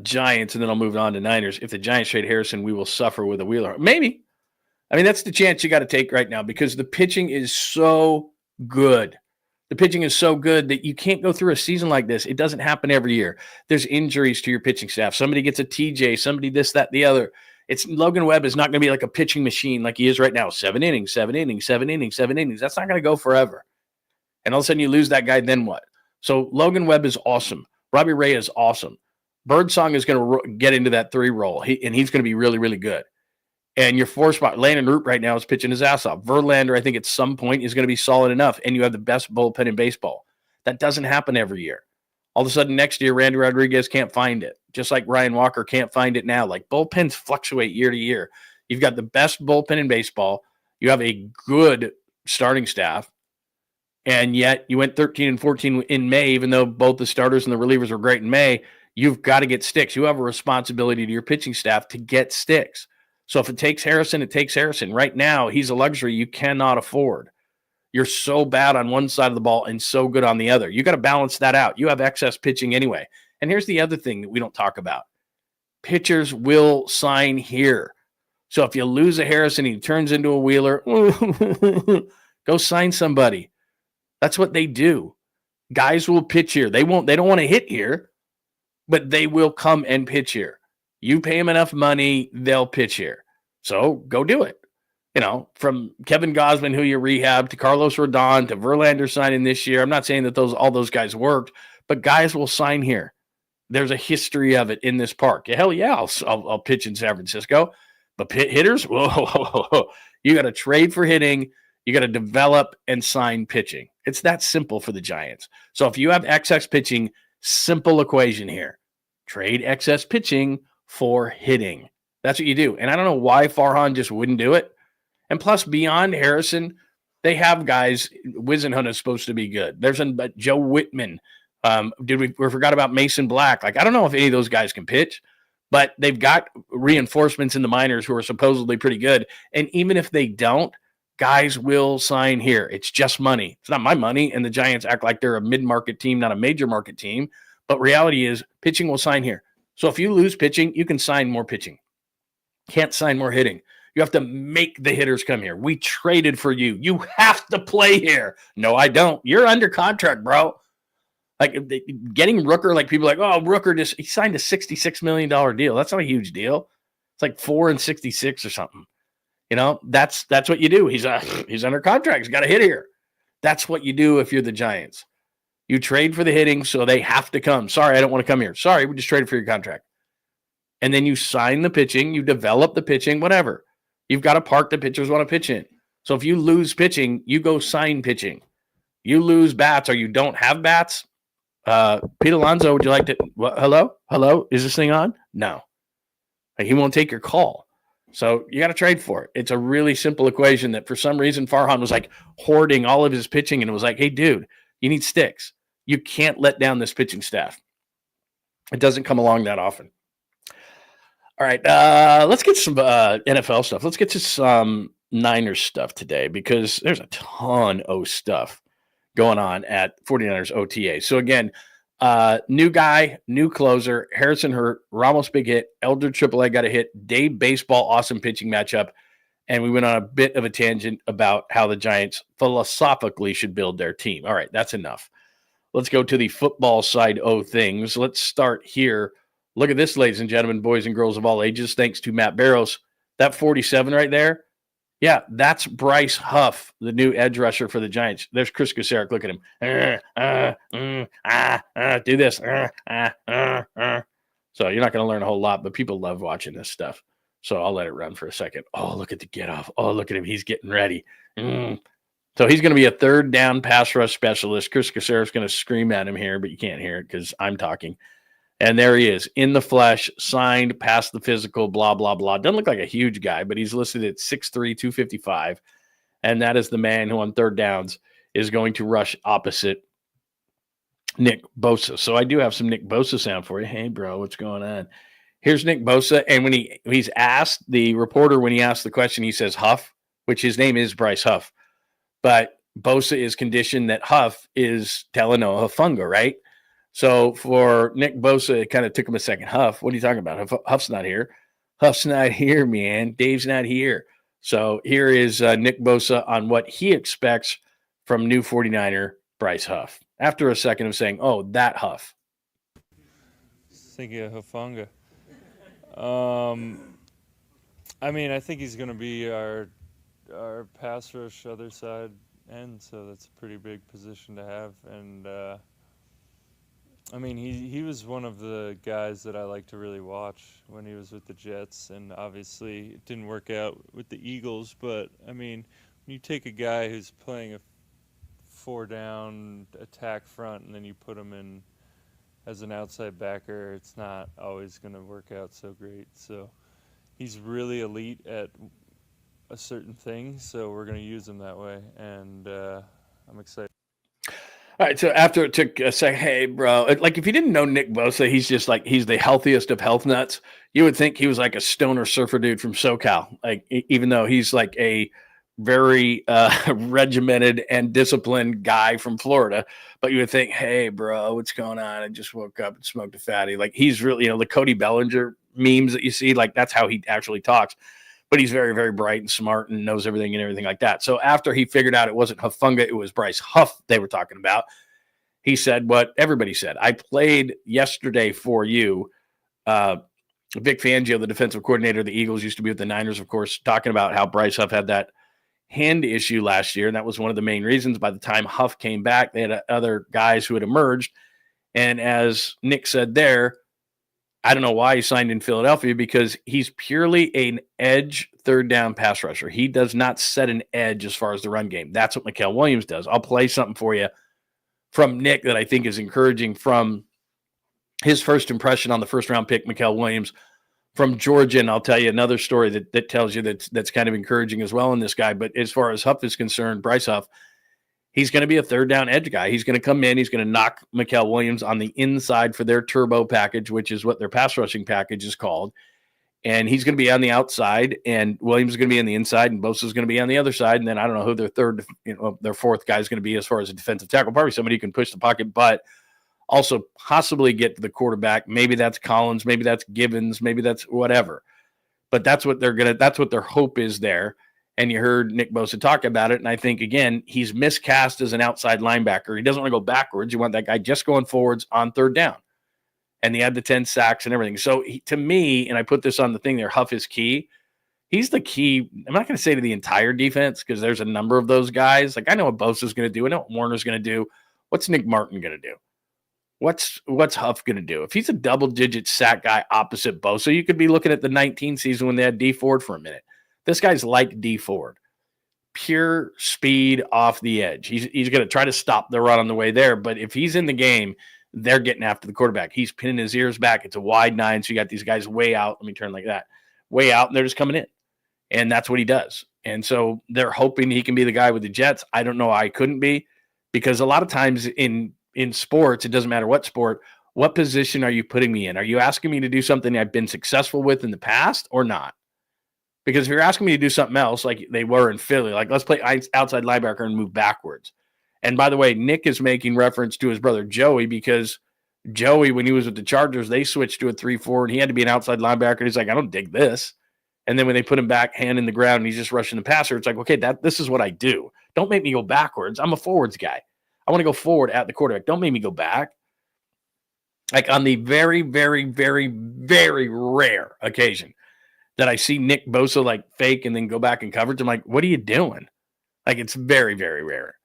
Giants, and then I'll move on to Niners. If the Giants trade Harrison, we will suffer with a Wheeler. Maybe. I mean, that's the chance you got to take right now, because the pitching is so good. The pitching is so good that you can't go through a season like this. It doesn't happen every year. There's injuries to your pitching staff. Somebody gets a TJ, somebody this, that, the other. Logan Webb is not going to be like a pitching machine like he is right now. 7 innings, 7 innings, 7 innings, 7 innings. That's not going to go forever. And all of a sudden you lose that guy, then what? So Logan Webb is awesome. Robbie Ray is awesome. Birdsong is going to get into that 3 role, and he's going to be really, really good. And your 4 spot, Landon Root right now is pitching his ass off. Verlander, I think at some point, is going to be solid enough, and you have the best bullpen in baseball. That doesn't happen every year. All of a sudden next year, Randy Rodriguez can't find it, just like Ryan Walker can't find it now. Like, bullpens fluctuate year to year. You've got the best bullpen in baseball. You have a good starting staff, and yet you went 13-14 in May, even though both the starters and the relievers were great in May. you've got to get sticks. You have a responsibility to your pitching staff to get sticks. So if it takes Harrison, it takes Harrison. Right now, he's a luxury you cannot afford. You're so bad on one side of the ball and so good on the other. You got to balance that out. You have excess pitching anyway. And here's the other thing that we don't talk about. Pitchers will sign here. So if you lose a Harrison, he turns into a Wheeler, go sign somebody. That's what they do. Guys will pitch here. They don't want to hit here, but they will come and pitch here. You pay them enough money, they'll pitch here. So go do it. You know, from Kevin Gausman, who you rehab, to Carlos Rodon, to Verlander signing this year. I'm not saying that all those guys worked, but guys will sign here. There's a history of it in this park. Hell yeah, I'll pitch in San Francisco. But hitters, whoa, you got to trade for hitting. You got to develop and sign pitching. It's that simple for the Giants. So if you have excess pitching, simple equation here. Trade excess pitching for hitting. That's what you do. And I don't know why Farhan just wouldn't do it. And plus, beyond Harrison, they have guys. Wisenhunt is supposed to be good. There's Joe Whitman. We forgot about Mason Black. Like, I don't know if any of those guys can pitch, but they've got reinforcements in the minors who are supposedly pretty good. And even if they don't, guys will sign here. It's just money. It's not my money. And the Giants act like they're a mid-market team, not a major market team. But reality is pitching will sign here. So if you lose pitching, you can sign more pitching. Can't sign more hitting. You have to make the hitters come here. We traded for you. You have to play here. No, I don't. You're under contract, bro. Like getting Rooker, like people are like, oh, Rooker he signed a $66 million deal. That's not a huge deal. It's like 4 and 66 or something. You know, that's what you do. He's under contract. He's got to hit here. That's what you do if you're the Giants. You trade for the hitting, so they have to come. Sorry, I don't want to come here. Sorry, we just traded for your contract. And then you sign the pitching, you develop the pitching, whatever. You've got a park that pitchers want to pitch in. So if you lose pitching, you go sign pitching. You lose bats or you don't have bats. Pete Alonso, would you like to? Hello? Is this thing on? No. He won't take your call. So you got to trade for it. It's a really simple equation that for some reason Farhan was like hoarding all of his pitching and was like, hey, dude, you need sticks. You can't let down this pitching staff. It doesn't come along that often. All right, let's get some NFL stuff. Let's get to some Niners stuff today because there's a ton of stuff going on at 49ers OTA. So again, new guy, new closer, Harrison hurt, Ramos big hit, Eldridge AAA got a hit, Dave baseball, awesome pitching matchup. And we went on a bit of a tangent about how the Giants philosophically should build their team. All right, that's enough. Let's go to the football side of things. Let's start here. Look at this, ladies and gentlemen, boys and girls of all ages, thanks to Matt Barrows. That 47 right there, yeah, that's Bryce Huff, the new edge rusher for the Giants. There's Chris Kosarek. Look at him. Do this. So you're not going to learn a whole lot, but people love watching this stuff. So I'll let it run for a second. Oh, look at the get off. Oh, look at him. He's getting ready. So he's going to be a third down pass rush specialist. Chris Kasarek's going to scream at him here, but you can't hear it because I'm talking. And there he is, in the flesh, signed, past the physical, blah, blah, blah. Doesn't look like a huge guy, but he's listed at 6'3", 255. And that is the man who on third downs is going to rush opposite Nick Bosa. So I do have some Nick Bosa sound for you. Hey, bro, what's going on? Here's Nick Bosa. And when he's asked, the reporter, when he asked the question, he says Huff, which his name is Bryce Huff. But Bosa is conditioned that Huff is Talanoa Hufanga, right? So for Nick Bosa, it kind of took him a second. Huff, what are you talking about? Huff's not here. Huff's not here, man. Dave's not here. So here is Nick Bosa on what he expects from new 49er Bryce Huff. After a second of saying, oh, that Huff. Thinking of Hufanga. I mean, I think he's going to be our pass rush other side end, so that's a pretty big position to have. And I mean, he was one of the guys that I like to really watch when he was with the Jets, and obviously it didn't work out with the Eagles, but I mean, when you take a guy who's playing a 4-down attack front and then you put him in as an outside backer, it's not always going to work out so great. So he's really elite at a certain thing, so we're going to use him that way, and I'm excited. All right, so after it took a second, hey, bro, like if you didn't know Nick Bosa, he's just like, he's the healthiest of health nuts. You would think he was like a stoner surfer dude from SoCal, like even though he's like a very regimented and disciplined guy from Florida. But you would think, hey, bro, what's going on? I just woke up and smoked a fatty. Like he's really, the Cody Bellinger memes that you see, like that's how he actually talks. But he's very, very bright and smart and knows everything and everything like that. So after he figured out it wasn't Huffunga, it was Bryce Huff they were talking about, he said what everybody said. I played yesterday for you. Vic Fangio, the defensive coordinator of the Eagles, used to be with the Niners, of course, talking about how Bryce Huff had that hand issue last year. And that was one of the main reasons. By the time Huff came back, they had other guys who had emerged. And as Nick said there, I don't know why he signed in Philadelphia, because he's purely an edge third down pass rusher. He does not set an edge as far as the run game. That's what Mikael Williams does. I'll play something for you from Nick that I think is encouraging from his first impression on the first round pick, Mikael Williams from Georgia. And I'll tell you another story that tells you that's kind of encouraging as well in this guy. But as far as Huff is concerned, Bryce Huff, he's going to be a third down edge guy. He's going to come in. He's going to knock Mikael Williams on the inside for their turbo package, which is what their pass rushing package is called. And he's going to be on the outside, and Williams is going to be on the inside, and Bosa is going to be on the other side. And then I don't know who their fourth guy is going to be as far as a defensive tackle. Probably somebody who can push the pocket, but also possibly get to the quarterback. Maybe that's Collins. Maybe that's Gibbons. Maybe that's whatever. But that's what that's what their hope is there. And you heard Nick Bosa talk about it. And I think, again, he's miscast as an outside linebacker. He doesn't want to go backwards. You want that guy just going forwards on third down. And he had the 10 sacks and everything. So to me, and I put this on the thing there, Huff is key. He's the key. I'm not going to say to the entire defense, because there's a number of those guys. Like I know what Bosa's going to do. I know what Warner's going to do. What's Nick Martin going to do? What's Huff going to do? If he's a double-digit sack guy opposite Bosa, you could be looking at the 19 season when they had D Ford for a minute. This guy's like D Ford. Pure speed off the edge. He's going to try to stop the run on the way there, but if he's in the game, they're getting after the quarterback. He's pinning his ears back. It's a wide 9, so you got these guys way out. Let me turn like that. Way out, and they're just coming in. And that's what he does. And so they're hoping he can be the guy with the Jets. I don't know why I couldn't be, because a lot of times in sports, it doesn't matter what sport, what position are you putting me in? Are you asking me to do something I've been successful with in the past or not? Because if you're asking me to do something else, like they were in Philly, like let's play outside linebacker and move backwards. And by the way, Nick is making reference to his brother Joey, because Joey, when he was with the Chargers, they switched to a 3-4, and he had to be an outside linebacker. He's like, I don't dig this. And then when they put him back, hand in the ground, and he's just rushing the passer, it's like, okay, this is what I do. Don't make me go backwards. I'm a forwards guy. I want to go forward at the quarterback. Don't make me go back. Like on the very, very, very, very rare occasion that I see Nick Bosa like fake and then go back in coverage, I'm like, what are you doing? Like it's very, very rare.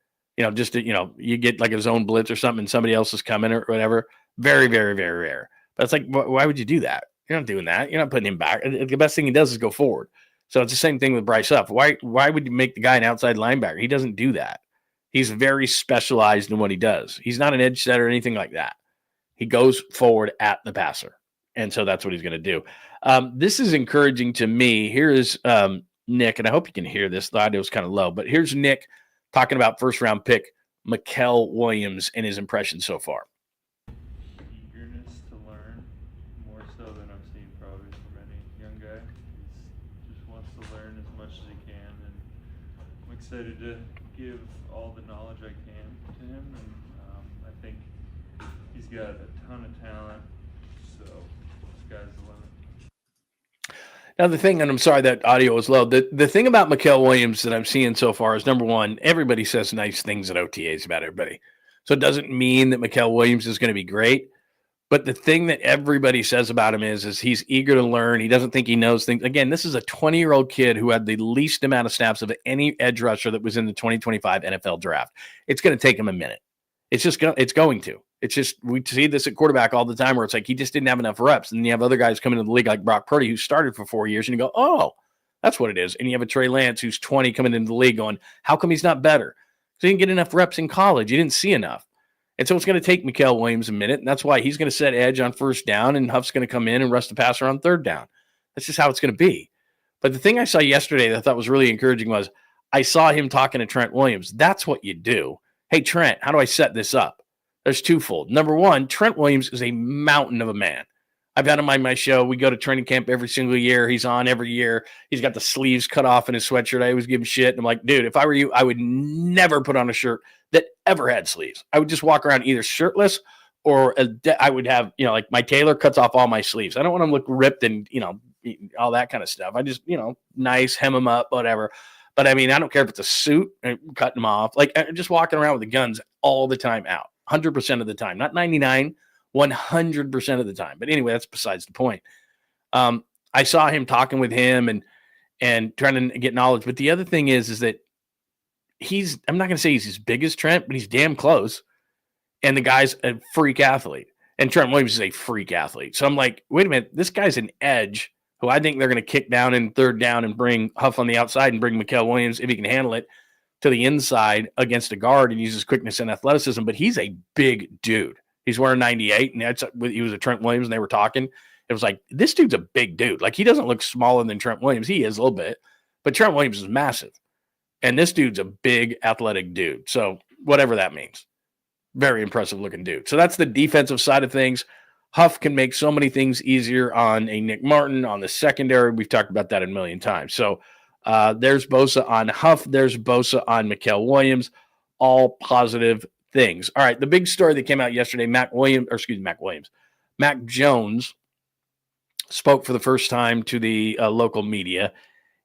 Just to, you get like a zone blitz or something and somebody else is coming or whatever. Very, very, very rare. But it's like, why would you do that? You're not doing that. You're not putting him back. The best thing he does is go forward. So it's the same thing with Bryce Huff. Why would you make the guy an outside linebacker? He doesn't do that. He's very specialized in what he does. He's not an edge setter or anything like that. He goes forward at the passer. And so that's what he's going to do. This is encouraging to me. Here is Nick, and I hope you can hear this. The audio is kind of low, but here's Nick talking about first-round pick Mikael Williams and his impression so far. Eagerness to learn, more so than I've seen probably from any young guy. He just wants to learn as much as he can, and I'm excited to give all the knowledge I can to him, and I think he's got a ton of talent, so sky's the limit. Now, the thing, and I'm sorry that audio was low, the thing about Mikael Williams that I'm seeing so far is, number one, everybody says nice things at OTAs about everybody. So it doesn't mean that Mikael Williams is going to be great. But the thing that everybody says about him is he's eager to learn. He doesn't think he knows things. Again, this is a 20-year-old kid who had the least amount of snaps of any edge rusher that was in the 2025 NFL draft. It's going to take him a minute. It's going to. It's just, we see this at quarterback all the time where it's like he just didn't have enough reps. And you have other guys coming into the league like Brock Purdy, who started for 4 years, and you go, oh, that's what it is. And you have a Trey Lance who's 20 coming into the league going, how come he's not better? So he didn't get enough reps in college. You didn't see enough. And so it's going to take Mikael Williams a minute, and that's why he's going to set edge on first down, and Huff's going to come in and rush the passer on third down. That's just how it's going to be. But the thing I saw yesterday that I thought was really encouraging was I saw him talking to Trent Williams. That's what you do. hey, Trent, how do I set this up? There's twofold. Number one, Trent Williams is a mountain of a man. I've had him on my show. We go to training camp every single year. He's on every year. He's got the sleeves cut off in his sweatshirt. I always give him shit. And I'm like, dude, if I were you, I would never put on a shirt that ever had sleeves. I would just walk around either shirtless or I would have, like my tailor cuts off all my sleeves. I don't want them to look ripped and, all that kind of stuff. I just, nice, hem them up, whatever. But I mean, I don't care if it's a suit and cutting them off. Like just walking around with the guns all the time out, 100% of the time, not 99, 100% of the time. But anyway, that's besides the point. I saw him talking with him and trying to get knowledge. But the other thing is that I'm not going to say he's as big as Trent, but he's damn close. And the guy's a freak athlete. And Trent Williams is a freak athlete. So I'm like, wait a minute, this guy's an edge who I think they're going to kick down in third down and bring Huff on the outside and bring Mikael Williams, if he can handle it, to the inside against a guard and uses quickness and athleticism. But he's a big dude. He's wearing 98, and he was a Trent Williams, and they were talking. It was like, this dude's a big dude. Like, he doesn't look smaller than Trent Williams. He is a little bit, but Trent Williams is massive. And this dude's a big athletic dude. So whatever that means. Very impressive looking dude. So that's the defensive side of things. Huff can make so many things easier on a Nick Martin, on the secondary. We've talked about that a million times. So there's Bosa on Huff. There's Bosa on Mikael Williams. All positive things. All right, the big story that came out yesterday, Mac Jones spoke for the first time to the local media.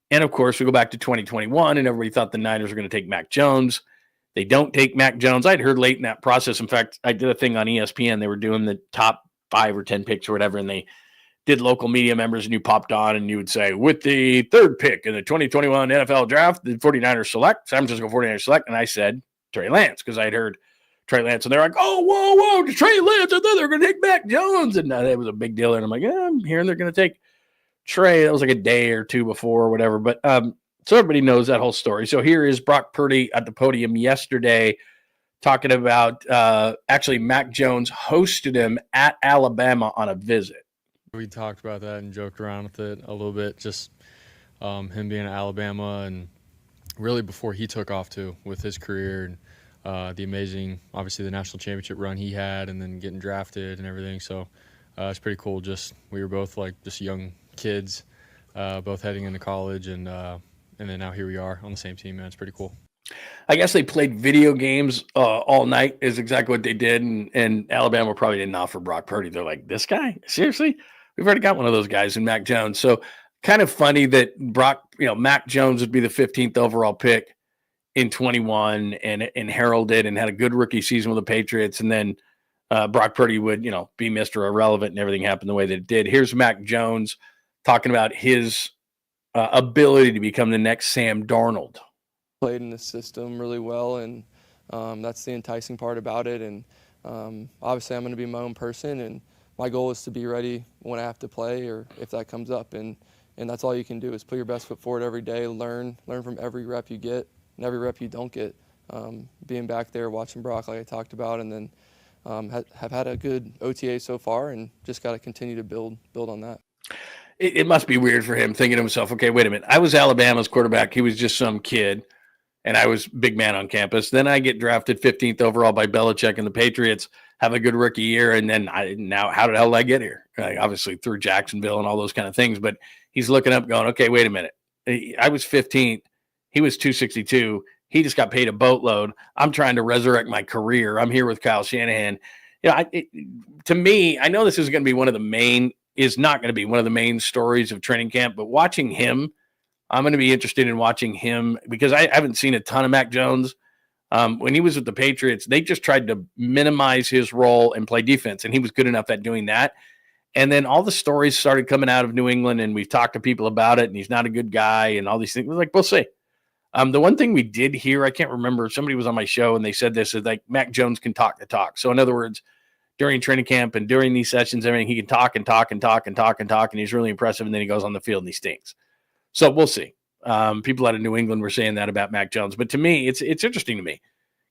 And, of course, we go back to 2021, and everybody thought the Niners were going to take Mac Jones. They don't take Mac Jones. I'd heard late in that process. In fact, I did a thing on ESPN. They were doing the top 5 or 10 picks or whatever, and they did local media members, and you popped on, and you would say, with the third pick in the 2021 NFL draft, the 49ers select, San Francisco 49ers select, and I said Trey Lance, because I'd heard Trey Lance, and they're like, oh, whoa, Trey Lance, I thought they were going to take Mac Jones, and it was a big deal, and I'm like, I'm hearing they're going to take Trey. That was like a day or two before or whatever, but so everybody knows that whole story. So here is Brock Purdy at the podium yesterday talking about actually Mac Jones hosted him at Alabama on a visit. We talked about that and joked around with it a little bit, just him being at Alabama and really before he took off too with his career and the amazing, obviously the national championship run he had and then getting drafted and everything. So it's pretty cool. Just we were both like just young kids, both heading into college and then now here we are on the same team, man. It's pretty cool. I guess they played video games all night is exactly what they did. And Alabama probably didn't offer Brock Purdy. They're like, this guy? Seriously? We've already got one of those guys in Mac Jones. So kind of funny that Mac Jones would be the 15th overall pick in 21 and heralded and had a good rookie season with the Patriots. And then Brock Purdy would, be Mr. Irrelevant and everything happened the way that it did. Here's Mac Jones talking about his ability to become the next Sam Darnold. Played in the system really well, and that's the enticing part about it. And obviously I'm going to be my own person, and my goal is to be ready when I have to play or if that comes up. And that's all you can do is put your best foot forward every day, learn from every rep you get and every rep you don't get. Being back there, watching Brock like I talked about, and then have had a good OTA so far and just got to continue to build on that. It must be weird for him thinking to himself, okay, wait a minute. I was Alabama's quarterback. He was just some kid, and I was big man on campus. Then I get drafted 15th overall by Belichick, and the Patriots have a good rookie year. And then now how the hell did I get here? Obviously through Jacksonville and all those kind of things. But he's looking up going, okay, wait a minute. I was 15th. He was 262. He just got paid a boatload. I'm trying to resurrect my career. I'm here with Kyle Shanahan. To me, I know this is going to be not going to be one of the main stories of training camp, but watching him, I'm going to be interested in watching him because I haven't seen a ton of Mac Jones. When he was with the Patriots, they just tried to minimize his role and play defense, and he was good enough at doing that. And then all the stories started coming out of New England, and we've talked to people about it, and he's not a good guy and all these things. We're like, we'll see. The one thing we did hear, I can't remember, somebody was on my show, and they said this, is like Mac Jones can talk the talk. So in other words, during training camp and during these sessions, everything, he can talk and talk and talk and talk and talk, and he's really impressive, and then he goes on the field and he stinks. So we'll see. People out of New England were saying that about Mac Jones. But to me, it's interesting to me.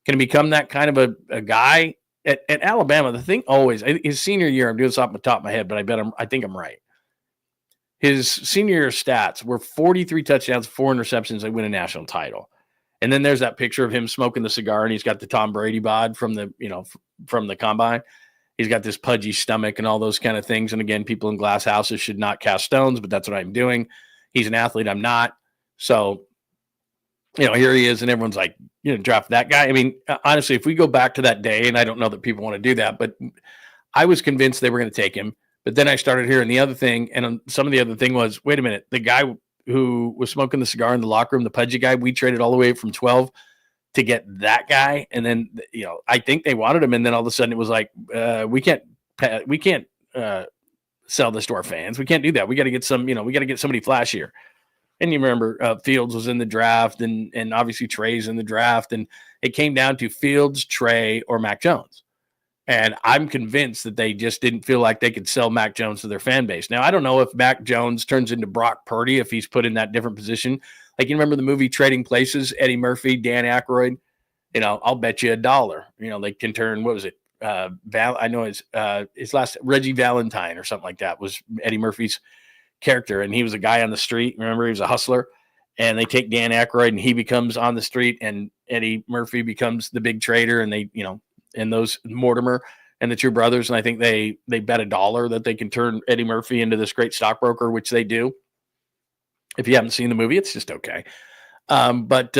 Can he become that kind of a guy? At Alabama, the thing always, his senior year, I'm doing this off the top of my head, but I think I'm right. His senior year stats were 43 touchdowns, 4 interceptions. They win a national title. And then there's that picture of him smoking the cigar, and he's got the Tom Brady bod from the, from the combine. He's got this pudgy stomach and all those kind of things. And again, people in glass houses should not cast stones, but that's what I'm doing. He's an athlete. I'm not. So, here he is, and everyone's like, draft that guy. I mean, honestly, if we go back to that day, and I don't know that people want to do that, but I was convinced they were going to take him. But then I started hearing the other thing, and some of the other thing was, wait a minute, the guy who was smoking the cigar in the locker room, the pudgy guy, we traded all the way from 12 to get that guy. And then, I think they wanted him. And then all of a sudden it was like, we can't sell this to our fans. We can't do that. We got to get we got to get somebody flashier. And you remember Fields was in the draft, and obviously Trey's in the draft. And it came down to Fields, Trey, or Mac Jones. And I'm convinced that they just didn't feel like they could sell Mac Jones to their fan base. Now, I don't know if Mac Jones turns into Brock Purdy if he's put in that different position. Like, you remember the movie Trading Places, Eddie Murphy, Dan Aykroyd? I'll bet you $1. They can turn, what was it? I know his last, Reggie Valentine or something like that was Eddie Murphy's character. And he was a guy on the street. Remember, he was a hustler. And they take Dan Aykroyd, and he becomes on the street, and Eddie Murphy becomes the big trader. And they, and those Mortimer and the two brothers, and I think they bet $1 that they can turn Eddie Murphy into this great stockbroker, which they do. If you haven't seen the movie, it's just okay. But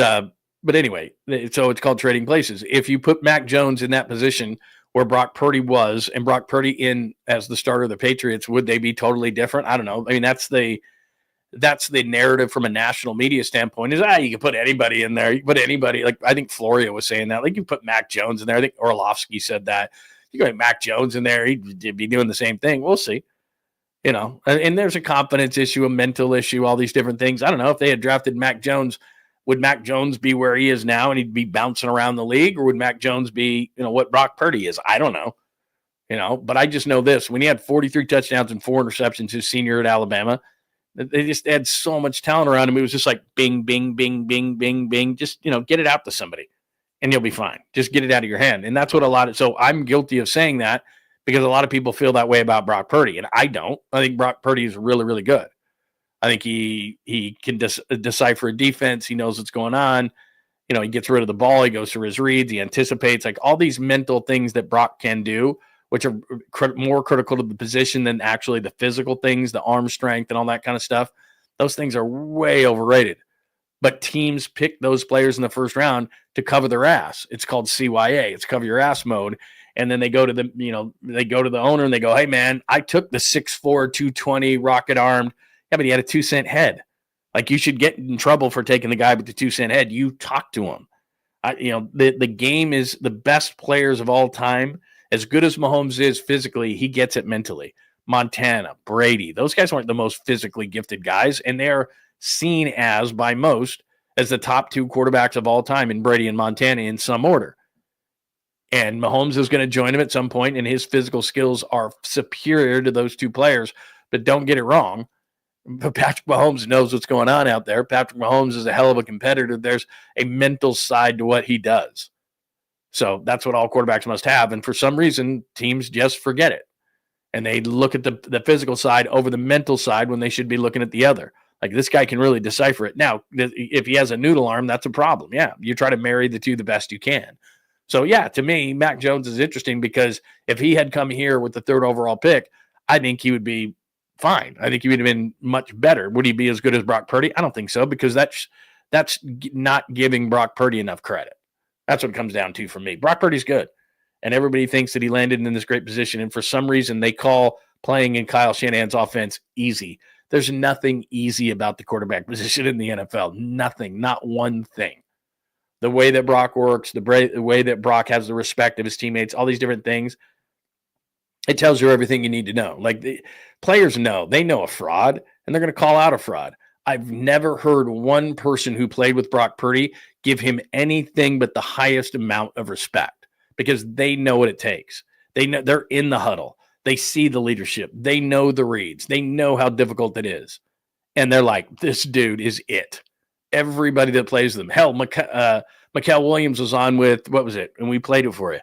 anyway, so it's called Trading Places. If you put Mac Jones in that position where Brock Purdy was, and Brock Purdy in as the starter of the Patriots, would they be totally different? I don't know. I mean, that's the narrative from a national media standpoint is, you can put anybody in there. You can put anybody. Like, I think Florio was saying that. Like, you put Mac Jones in there. I think Orlovsky said that. You put Mac Jones in there, he'd be doing the same thing. We'll see. And there's a confidence issue, a mental issue, all these different things. I don't know if they had drafted Mac Jones, would Mac Jones be where he is now and he'd be bouncing around the league, or would Mac Jones be, what Brock Purdy is? I don't know. But I just know this: when he had 43 touchdowns and 4 interceptions his senior at Alabama, they just had so much talent around him. It was just like bing, bing, bing, bing, bing, bing. Just, get it out to somebody and you'll be fine. Just get it out of your hand. And that's what so I'm guilty of saying that, because a lot of people feel that way about Brock Purdy, and I don't. I think Brock Purdy is really, really good. I think he can decipher a defense. He knows what's going on. He gets rid of the ball. He goes through his reads. He anticipates, like, all these mental things that Brock can do, which are more critical to the position than actually the physical things, the arm strength and all that kind of stuff. Those things are way overrated. But teams pick those players in the first round to cover their ass. It's called CYA. It's cover your ass mode. And then they go to the owner and they go, hey, man, I took the 6'4", 220 rocket armed. Yeah, but he had a 2-cent head. Like, you should get in trouble for taking the guy with the 2-cent head. You talk to him. The game is the best players of all time. As good as Mahomes is physically, he gets it mentally. Montana, Brady, those guys aren't the most physically gifted guys, and they're seen as, by most, as the top 2 quarterbacks of all time in Brady and Montana in some order. And Mahomes is going to join him at some point, and his physical skills are superior to those 2 players. But don't get it wrong. Patrick Mahomes knows what's going on out there. Patrick Mahomes is a hell of a competitor. There's a mental side to what he does. So that's what all quarterbacks must have. And for some reason, teams just forget it. And they look at the physical side over the mental side when they should be looking at the other. Like, this guy can really decipher it. Now, if he has a noodle arm, that's a problem. Yeah, you try to marry the two the best you can. So, yeah, to me, Mac Jones is interesting, because if he had come here with the 3rd overall pick, I think he would be fine. I think he would have been much better. Would he be as good as Brock Purdy? I don't think so, because that's not giving Brock Purdy enough credit. That's what it comes down to for me. Brock Purdy's good, and everybody thinks that he landed in this great position, and for some reason they call playing in Kyle Shanahan's offense easy. There's nothing easy about the quarterback position in the NFL. Nothing, not one thing. The way that Brock works, the way that Brock has the respect of his teammates, all these different things, it tells you everything you need to know. Like, the players know. They know a fraud, and they're going to call out a fraud. I've never heard one person who played with Brock Purdy give him anything but the highest amount of respect, because they know what it takes. They know, they're in the huddle. They see the leadership. They know the reads. They know how difficult it is. And they're like, this dude is it. Everybody that plays them. Hell, Mikael Williams was on with, what was it? And we played it for you.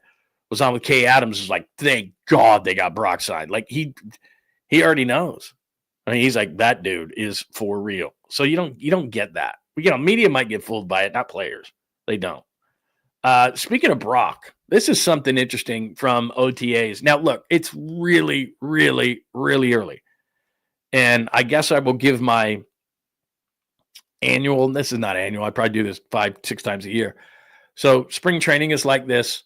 Was on with Kay Adams. Was like, thank God they got Brock signed. Like, he already knows. I mean, he's like, that dude is for real. So you don't get that. Media might get fooled by it, not players. They don't. Speaking of Brock, this is something interesting from OTAs. Now, look, it's really, really, really early. And I guess I will give my annual, this is not annual, I probably do this 5-6 times a year. So spring training is like this.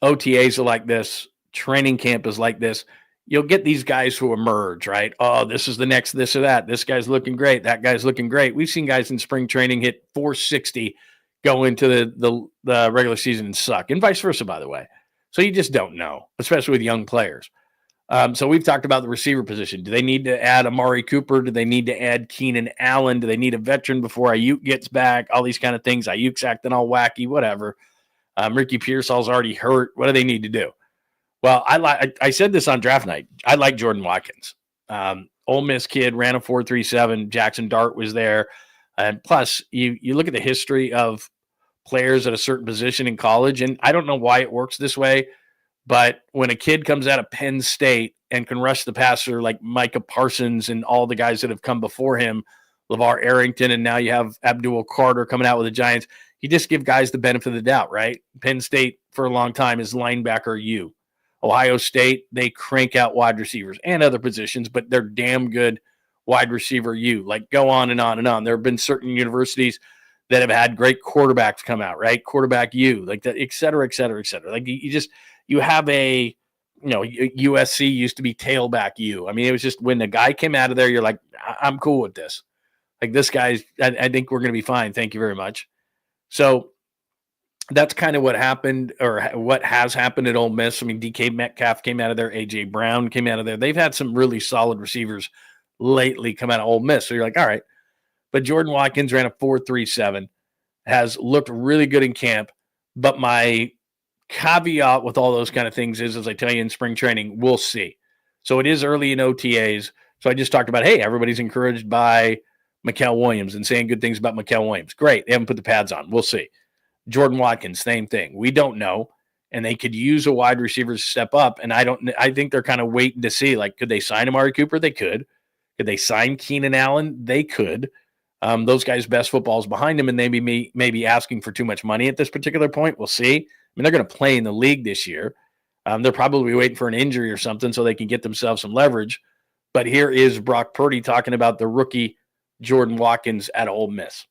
OTAs are like this. Training camp is like this. You'll get these guys who emerge, right? Oh, this is the next this or that. This guy's looking great. That guy's looking great. We've seen guys in spring training hit 460 go into the regular season and suck, and vice versa, by the way. So you just don't know, especially with young players. So we've talked about the receiver position. Do they need to add Amari Cooper? Do they need to add Keenan Allen? Do they need a veteran before Ayuk gets back? All these kind of things. Ayuk's acting all wacky, whatever. Ricky Pearsall's already hurt. What do they need to do? Well, I said this on draft night. I like Jordan Watkins. Ole Miss kid, ran a 4.37. Jackson Dart was there. And plus, you look at the history of players at a certain position in college, and I don't know why it works this way, but when a kid comes out of Penn State and can rush the passer like Micah Parsons and all the guys that have come before him, LeVar Arrington, and now you have Abdul Carter coming out with the Giants, you just give guys the benefit of the doubt, right? Penn State for a long time is linebacker U. Ohio State, they crank out wide receivers and other positions, but they're damn good wide receiver U. Like, go on and on and on. There have been certain universities that have had great quarterbacks come out, right? Quarterback U, like that, et cetera, et cetera, et cetera. Like you have a, USC used to be tailback U. I mean, it was just when the guy came out of there, you're like, I'm cool with this. Like, this guy's, I think we're going to be fine. Thank you very much. So that's kind of what happened, or what has happened at Ole Miss. I mean, DK Metcalf came out of there. A.J. Brown came out of there. They've had some really solid receivers lately come out of Ole Miss. So you're like, all right. But Jordan Watkins ran a 4.37, has looked really good in camp. But my caveat with all those kind of things is, as I tell you in spring training, we'll see. So it is early in OTAs. So I just talked about, hey, everybody's encouraged by Mikael Williams and saying good things about Mikael Williams. Great. They haven't put the pads on. We'll see. Jordan Watkins, same thing. We don't know. And they could use a wide receiver to step up. And I think they're kind of waiting to see, like, could they sign Amari Cooper? They could. Could they sign Keenan Allen? They could. Those guys' best football is behind them, and they may be asking for too much money at this particular point. We'll see. I mean, they're going to play in the league this year. They're probably waiting for an injury or something so they can get themselves some leverage. But here is Brock Purdy talking about the rookie Jordan Watkins at Ole Miss.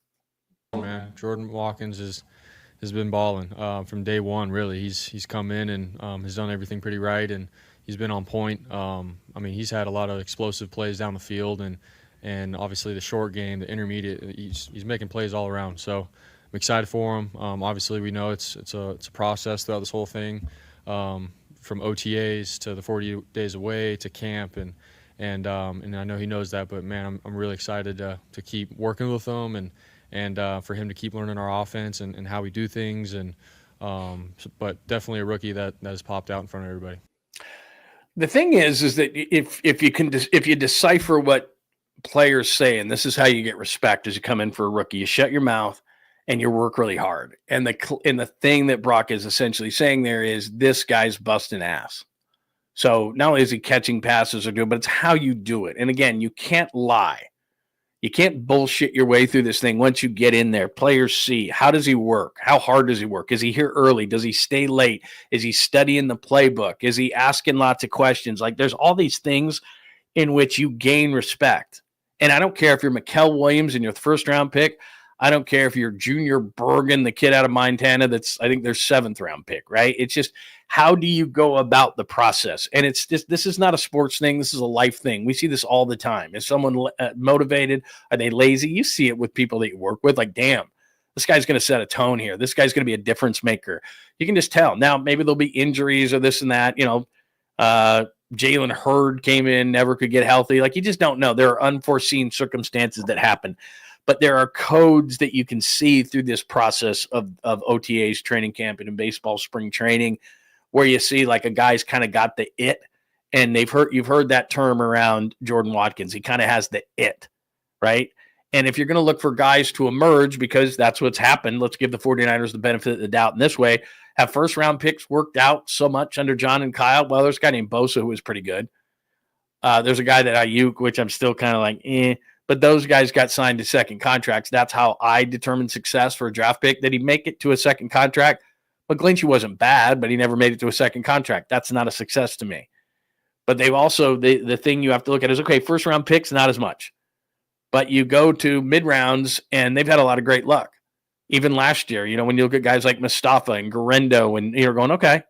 Man, Jordan Watkins has been balling from day one. Really, he's come in and has done everything pretty right, and he's been on point. I mean, he's had a lot of explosive plays down the field, and obviously the short game, the intermediate, he's making plays all around. So I'm excited for him. Obviously, we know it's a process throughout this whole thing, from OTAs to the 40 days away to camp, and I know he knows that. But man, I'm really excited to keep working with him and for him to keep learning our offense and how we do things. But definitely a rookie that has popped out in front of everybody. The thing is that if you decipher what players say, and this is how you get respect as you come in for a rookie, you shut your mouth and you work really hard. And the thing that Brock is essentially saying there is, this guy's busting ass. So not only is he catching passes or doing, but it's how you do it. And again, you can't lie. You can't bullshit your way through this thing. Once you get in there, players see, how does he work? How hard does he work? Is he here early? Does he stay late? Is he studying the playbook? Is he asking lots of questions? Like, there's all these things in which you gain respect. And I don't care if you're Mikael Williams and you're the first round pick. I don't care if you're Junior Bergen, the kid out of Montana that's, I think, their 7th round pick, right? It's just, how do you go about the process? And it's just, this is not a sports thing. This is a life thing. We see this all the time. Is someone motivated? Are they lazy? You see it with people that you work with. Like, damn, this guy's going to set a tone here. This guy's going to be a difference maker. You can just tell. Now, maybe there'll be injuries or this and that. Jalen Hurd came in, never could get healthy. Like, you just don't know. There are unforeseen circumstances that happen. But there are codes that you can see through this process of OTAs, training camp, and in baseball spring training, where you see like a guy's kind of got the it, and you've heard that term around Jordan Watkins. He kind of has the it, right? And if you're going to look for guys to emerge, because that's what's happened, let's give the 49ers the benefit of the doubt in this way. Have first-round picks worked out so much under John and Kyle? Well, there's a guy named Bosa who was pretty good. There's a guy that Ayuk, which I'm still kind of like, but those guys got signed to second contracts. That's how I determined success for a draft pick. Did he make it to a second contract? McGlinchey wasn't bad, but he never made it to a second contract. That's not a success to me. But they've also, the thing you have to look at is, okay, first round picks, not as much. But you go to mid rounds, and they've had a lot of great luck. Even last year, when you look at guys like Mustafa and Garendo, and you're going, okay,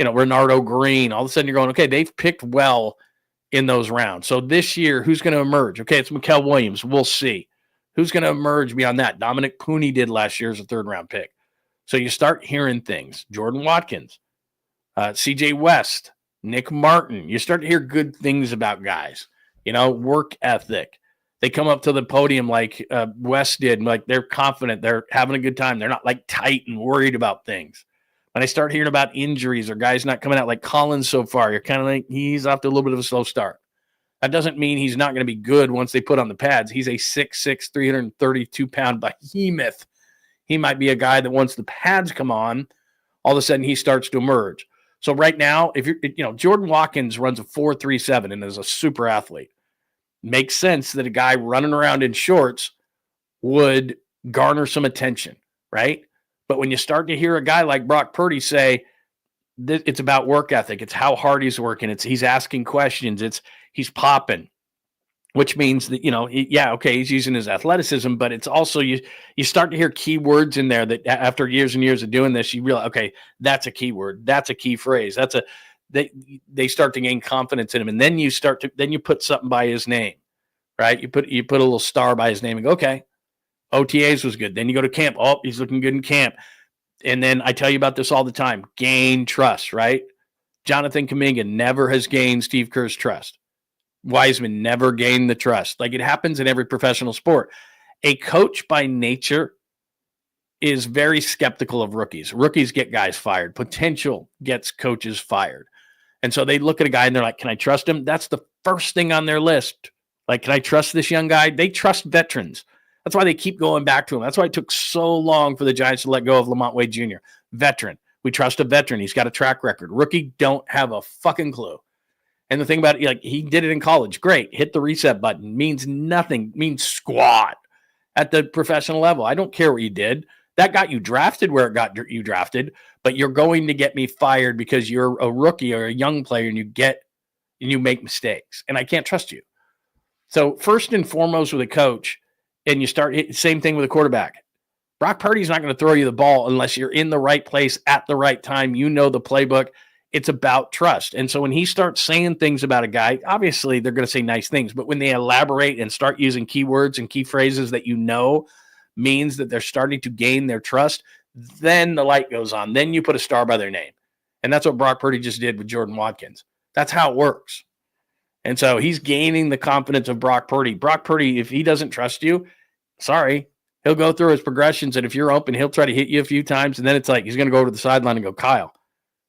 Renardo Green, all of a sudden you're going, okay, they've picked well in those rounds. So this year, who's going to emerge? Okay, it's Mikael Williams. We'll see. Who's going to emerge beyond that? Dominic Pooney did last year as a third-round pick. So you start hearing things. Jordan Watkins, C.J. West, Nick Martin. You start to hear good things about guys. Work ethic. They come up to the podium like West did, and like they're confident. They're having a good time. They're not like tight and worried about things. When I start hearing about injuries or guys not coming out like Collins so far, you're kind of like, he's off to a little bit of a slow start. That doesn't mean he's not going to be good once they put on the pads. He's a 6'6", 332-pound behemoth. He might be a guy that once the pads come on, all of a sudden he starts to emerge. So right now, if Jordan Watkins runs a 4.37 and is a super athlete, makes sense that a guy running around in shorts would garner some attention, right? But when you start to hear a guy like Brock Purdy say, it's about work ethic, it's how hard he's working, he's asking questions, he's popping, which means that, he's using his athleticism, but it's also you start to hear keywords in there that after years and years of doing this, you realize, okay, that's a keyword, that's a key phrase, they start to gain confidence in him, and then you put something by his name, right? You put a little star by his name and go, okay, OTAs was good. Then you go to camp. Oh, he's looking good in camp. And then I tell you about this all the time. Gain trust, right? Jonathan Kuminga never has gained Steve Kerr's trust. Wiseman never gained the trust. Like, it happens in every professional sport. A coach by nature is very skeptical of rookies. Rookies get guys fired. Potential gets coaches fired. And so they look at a guy and they're like, can I trust him? That's the first thing on their list. Like, can I trust this young guy? They trust veterans. That's why they keep going back to him. That's why it took so long for the Giants to let go of Lamont Wade Jr. Veteran. We trust a veteran. He's got a track record. Rookie don't have a fucking clue. And the thing about it, like, he did it in college. Great. Hit the reset button. Means nothing. Means squat at the professional level. I don't care what you did. That got you drafted where it got you drafted, but you're going to get me fired because you're a rookie or a young player and you make mistakes. And I can't trust you. So first and foremost with a coach, and you start, same thing with a quarterback. Brock Purdy's not going to throw you the ball unless you're in the right place at the right time. You know the playbook. It's about trust. And so when he starts saying things about a guy, obviously they're going to say nice things, but when they elaborate and start using keywords and key phrases that means that they're starting to gain their trust, then the light goes on. Then you put a star by their name. And that's what Brock Purdy just did with Jordan Watkins. That's how it works. And so he's gaining the confidence of Brock Purdy. Brock Purdy, if he doesn't trust you, sorry, he'll go through his progressions, and if you're open, he'll try to hit you a few times, and then it's like he's going to go over to the sideline and go, Kyle,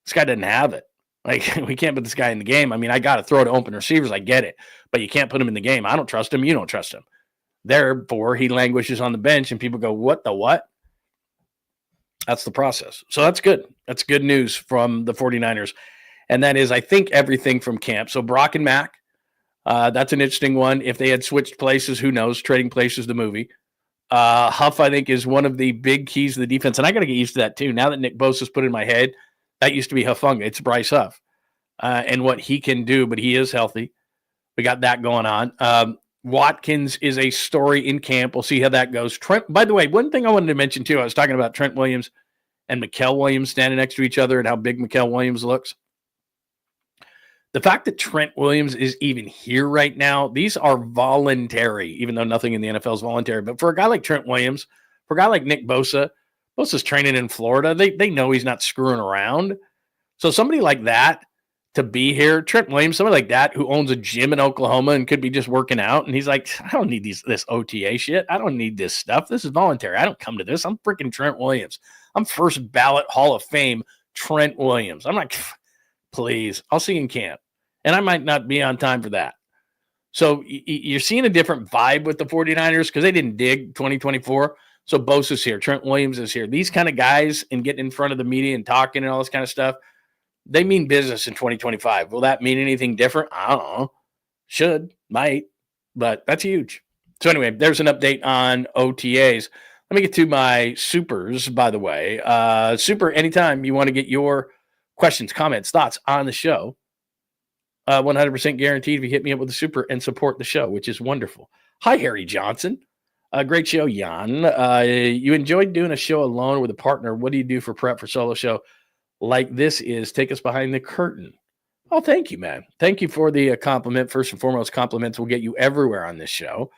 this guy doesn't have it. Like, we can't put this guy in the game. I mean, I got to throw to open receivers. I get it. But you can't put him in the game. I don't trust him. You don't trust him. Therefore, he languishes on the bench, and people go, what the what? That's the process. So that's good. That's good news from the 49ers. And that is, I think, everything from camp. So Brock and Mac, that's an interesting one. If they had switched places, who knows? Trading Places, the movie. Huff, I think, is one of the big keys to the defense. And I got to get used to that, too. Now that Nick Bosa's put in my head, that used to be Huffunga. It's Bryce Huff and what he can do, but he is healthy. We got that going on. Watkins is a story in camp. We'll see how that goes. Trent, by the way, one thing I wanted to mention, too, I was talking about Trent Williams and Mikael Williams standing next to each other and how big Mikael Williams looks. The fact that Trent Williams is even here right now, these are voluntary, even though nothing in the NFL is voluntary. But for a guy like Trent Williams, for a guy like Nick Bosa, Bosa's training in Florida. They know he's not screwing around. So somebody like that to be here, Trent Williams, somebody like that who owns a gym in Oklahoma and could be just working out, and he's like, I don't need this OTA shit. I don't need this stuff. This is voluntary. I don't come to this. I'm freaking Trent Williams. I'm first ballot Hall of Fame Trent Williams. I'm like, please, I'll see you in camp. And I might not be on time for that. So you're seeing a different vibe with the 49ers because they didn't dig 2024. So Bosa's here. Trent Williams is here. These kind of guys and getting in front of the media and talking and all this kind of stuff, they mean business in 2025. Will that mean anything different? I don't know. Should, might, but that's huge. So anyway, there's an update on OTAs. Let me get to my supers, by the way. Super, anytime you want to get your questions, comments, thoughts on the show, 100% guaranteed if you hit me up with a super and support the show, which is wonderful. Hi, Harry Johnson. Great show, Jan. You enjoyed doing a show alone with a partner. What do you do for prep for solo show like this is? Take us behind the curtain. Oh, thank you, man. Thank you for the compliment. First and foremost, compliments will get you everywhere on this show.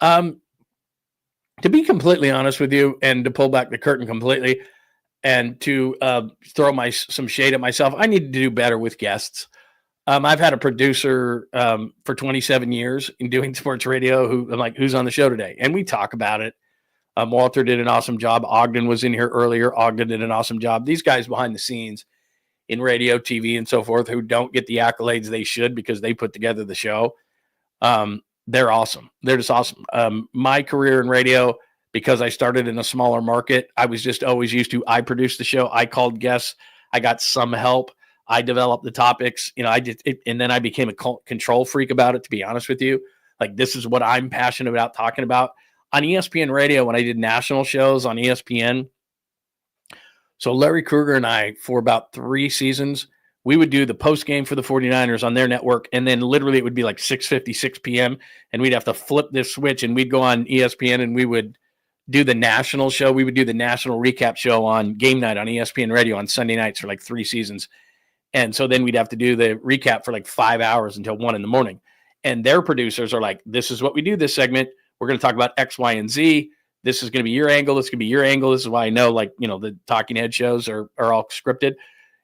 To be completely honest with you and to pull back the curtain completely and to throw some shade at myself, I need to do better with guests. I've had a producer for 27 years in doing sports radio who I'm like, who's on the show today? And we talk about it. Walter did an awesome job. Ogden was in here earlier. Ogden did an awesome job. These guys behind the scenes in radio, TV, and so forth who don't get the accolades they should because they put together the show. They're awesome. They're just awesome. My career in radio, because I started in a smaller market, I was just always used to, I produced the show. I called guests. I got some help. I developed the topics, and then I became a control freak about it, to be honest with you. Like, this is what I'm passionate about talking about. On ESPN radio, when I did national shows on ESPN, so Larry Krueger and I, for about 3 seasons, we would do the post game for the 49ers on their network, and then literally it would be like 6:50, 6 p.m., and we'd have to flip this switch, and we'd go on ESPN, and we would do the national show. We would do the national recap show on game night on ESPN radio on Sunday nights for like 3 seasons. And so then we'd have to do the recap for like 5 hours until 1 a.m. And their producers are like, this is what we do this segment. We're going to talk about X, Y, and Z. This is going to be your angle. This is going to be your angle. This is why I know, the talking head shows are all scripted.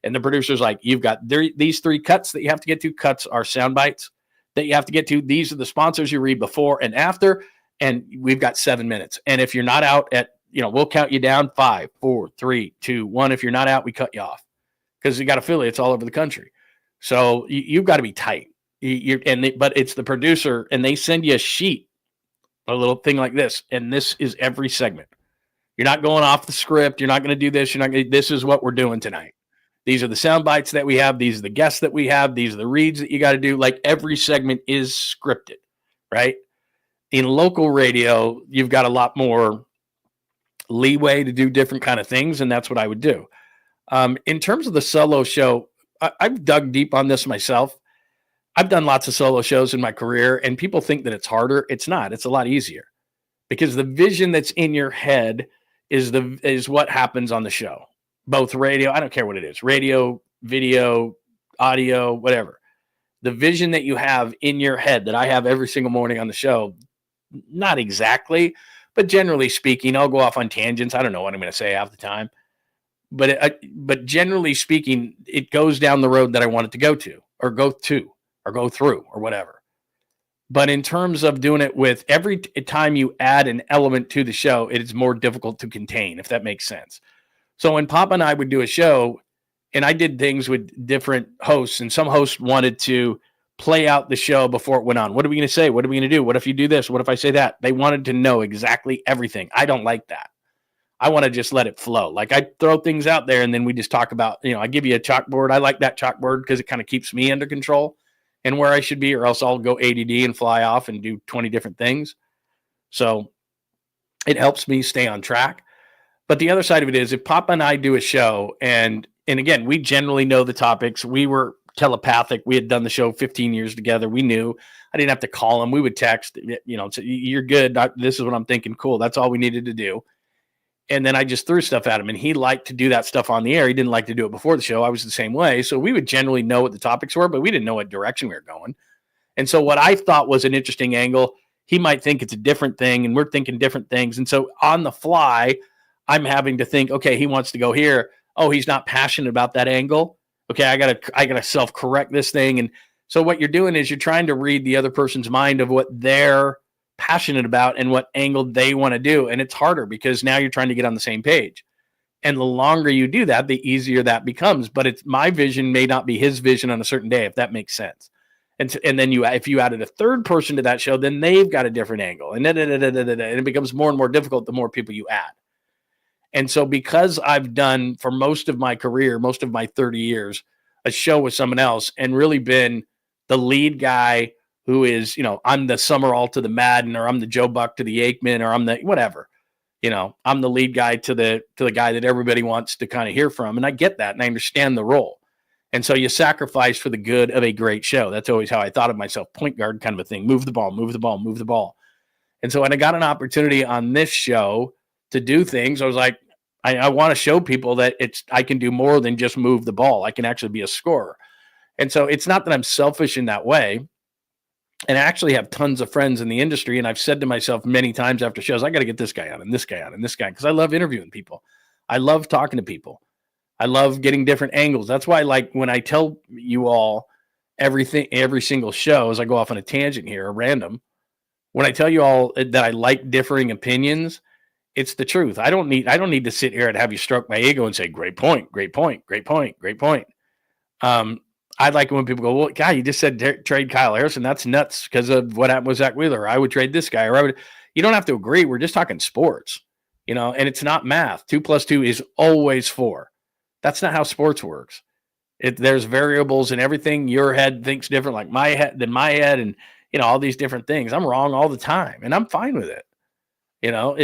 And the producer's like, you've got these 3 cuts that you have to get to. Cuts are sound bites that you have to get to. These are the sponsors you read before and after. And we've got 7 minutes. And if you're not out at, we'll count you down 5, 4, 3, 2, 1. If you're not out, we cut you off. Because you got affiliates all over the country. So you've got to be tight. But it's the producer, and they send you a sheet, a little thing like this, and this is every segment. You're not going off the script. You're not going to do this. This is what we're doing tonight. These are the sound bites that we have. These are the guests that we have. These are the reads that you got to do. Like, every segment is scripted, right? In local radio, you've got a lot more leeway to do different kind of things, and that's what I would do. In terms of the solo show, I've dug deep on this myself. I've done lots of solo shows in my career, and people think that it's harder. It's not. It's a lot easier because the vision that's in your head is what happens on the show. Both radio, I don't care what it is, radio, video, audio, whatever. The vision that you have in your head that I have every single morning on the show, not exactly, but generally speaking, I'll go off on tangents. I don't know what I'm going to say half the time. But generally speaking, it goes down the road that I want it to go to, or go through, or whatever. But in terms of doing it with every time you add an element to the show, it is more difficult to contain, if that makes sense. So when Papa and I would do a show, and I did things with different hosts, and some hosts wanted to play out the show before it went on. What are we going to say? What are we going to do? What if you do this? What if I say that? They wanted to know exactly everything. I don't like that. I want to just let it flow. Like, I throw things out there and then we just talk about, I give you a chalkboard. I like that chalkboard because it kind of keeps me under control and where I should be, or else I'll go ADD and fly off and do 20 different things. So it helps me stay on track. But the other side of it is, if Papa and I do a show, and again, we generally know the topics. We were telepathic. We had done the show 15 years together. We knew. I didn't have to call him. We would text, so you're good. This is what I'm thinking. Cool. That's all we needed to do. And then I just threw stuff at him, and he liked to do that stuff on the air. He didn't like to do it before the show. I was the same way. So we would generally know what the topics were, but we didn't know what direction we were going. And so what I thought was an interesting angle, he might think it's a different thing, and we're thinking different things. And so on the fly, I'm having to think, okay, he wants to go here. Oh, he's not passionate about that angle. Okay, I gotta self-correct this thing. And so what you're doing is you're trying to read the other person's mind of what they're passionate about and what angle they want to do. And it's harder because now you're trying to get on the same page. And the longer you do that, the easier that becomes. But it's my vision may not be his vision on a certain day, if that makes sense. And then if you added a third person to that show, then they've got a different angle. And it becomes more and more difficult the more people you add. And so because I've done, for most of my career, most of my 30 years, a show with someone else and really been the lead guy who is, I'm the Summerall to the Madden, or I'm the Joe Buck to the Aikman, or I'm the whatever. I'm the lead guy to the guy that everybody wants to kind of hear from. And I get that, and I understand the role. And so you sacrifice for the good of a great show. That's always how I thought of myself, point guard kind of a thing. Move the ball, move the ball, move the ball. And so when I got an opportunity on this show to do things, I was like, I want to show people that I can do more than just move the ball. I can actually be a scorer. And so it's not that I'm selfish in that way. And I actually have tons of friends in the industry. And I've said to myself many times after shows, I got to get this guy on and this guy on and this guy, because I love interviewing people. I love talking to people. I love getting different angles. That's why, like, when I tell you all everything, every single show, as I go off on a tangent here, a random, when I tell you all that I like differing opinions, it's the truth. I don't need to sit here and have you stroke my ego and say, great point, great point, great point, great point. I like when people go, well, God, you just said trade Kyle Harrison. That's nuts because of what happened with Zach Wheeler. I would trade this guy, or you don't have to agree. We're just talking sports, and it's not math. 2 + 2 is always 4. That's not how sports works. There's variables in everything. Your head thinks different, like my head, and all these different things. I'm wrong all the time, and I'm fine with it.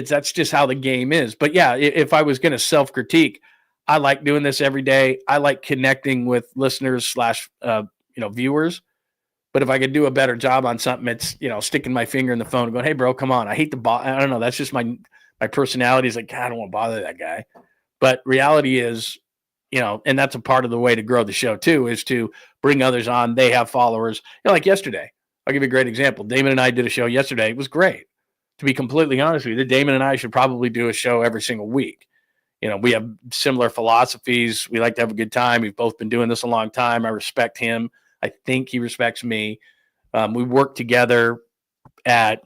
That's just how the game is. But yeah, if I was going to self-critique, I like doing this every day. I like connecting with listeners / viewers. But if I could do a better job on something, it's, sticking my finger in the phone and going, hey, bro, come on. I hate the I don't know. That's just my personality is like, God, I don't want to bother that guy. But reality is, and that's a part of the way to grow the show too, is to bring others on. They have followers. Like yesterday, I'll give you a great example. Damon and I did a show yesterday. It was great. To be completely honest with you, Damon and I should probably do a show every single week. We have similar philosophies. We like to have a good time. We've both been doing this a long time. I respect him. I think he respects me. We work together at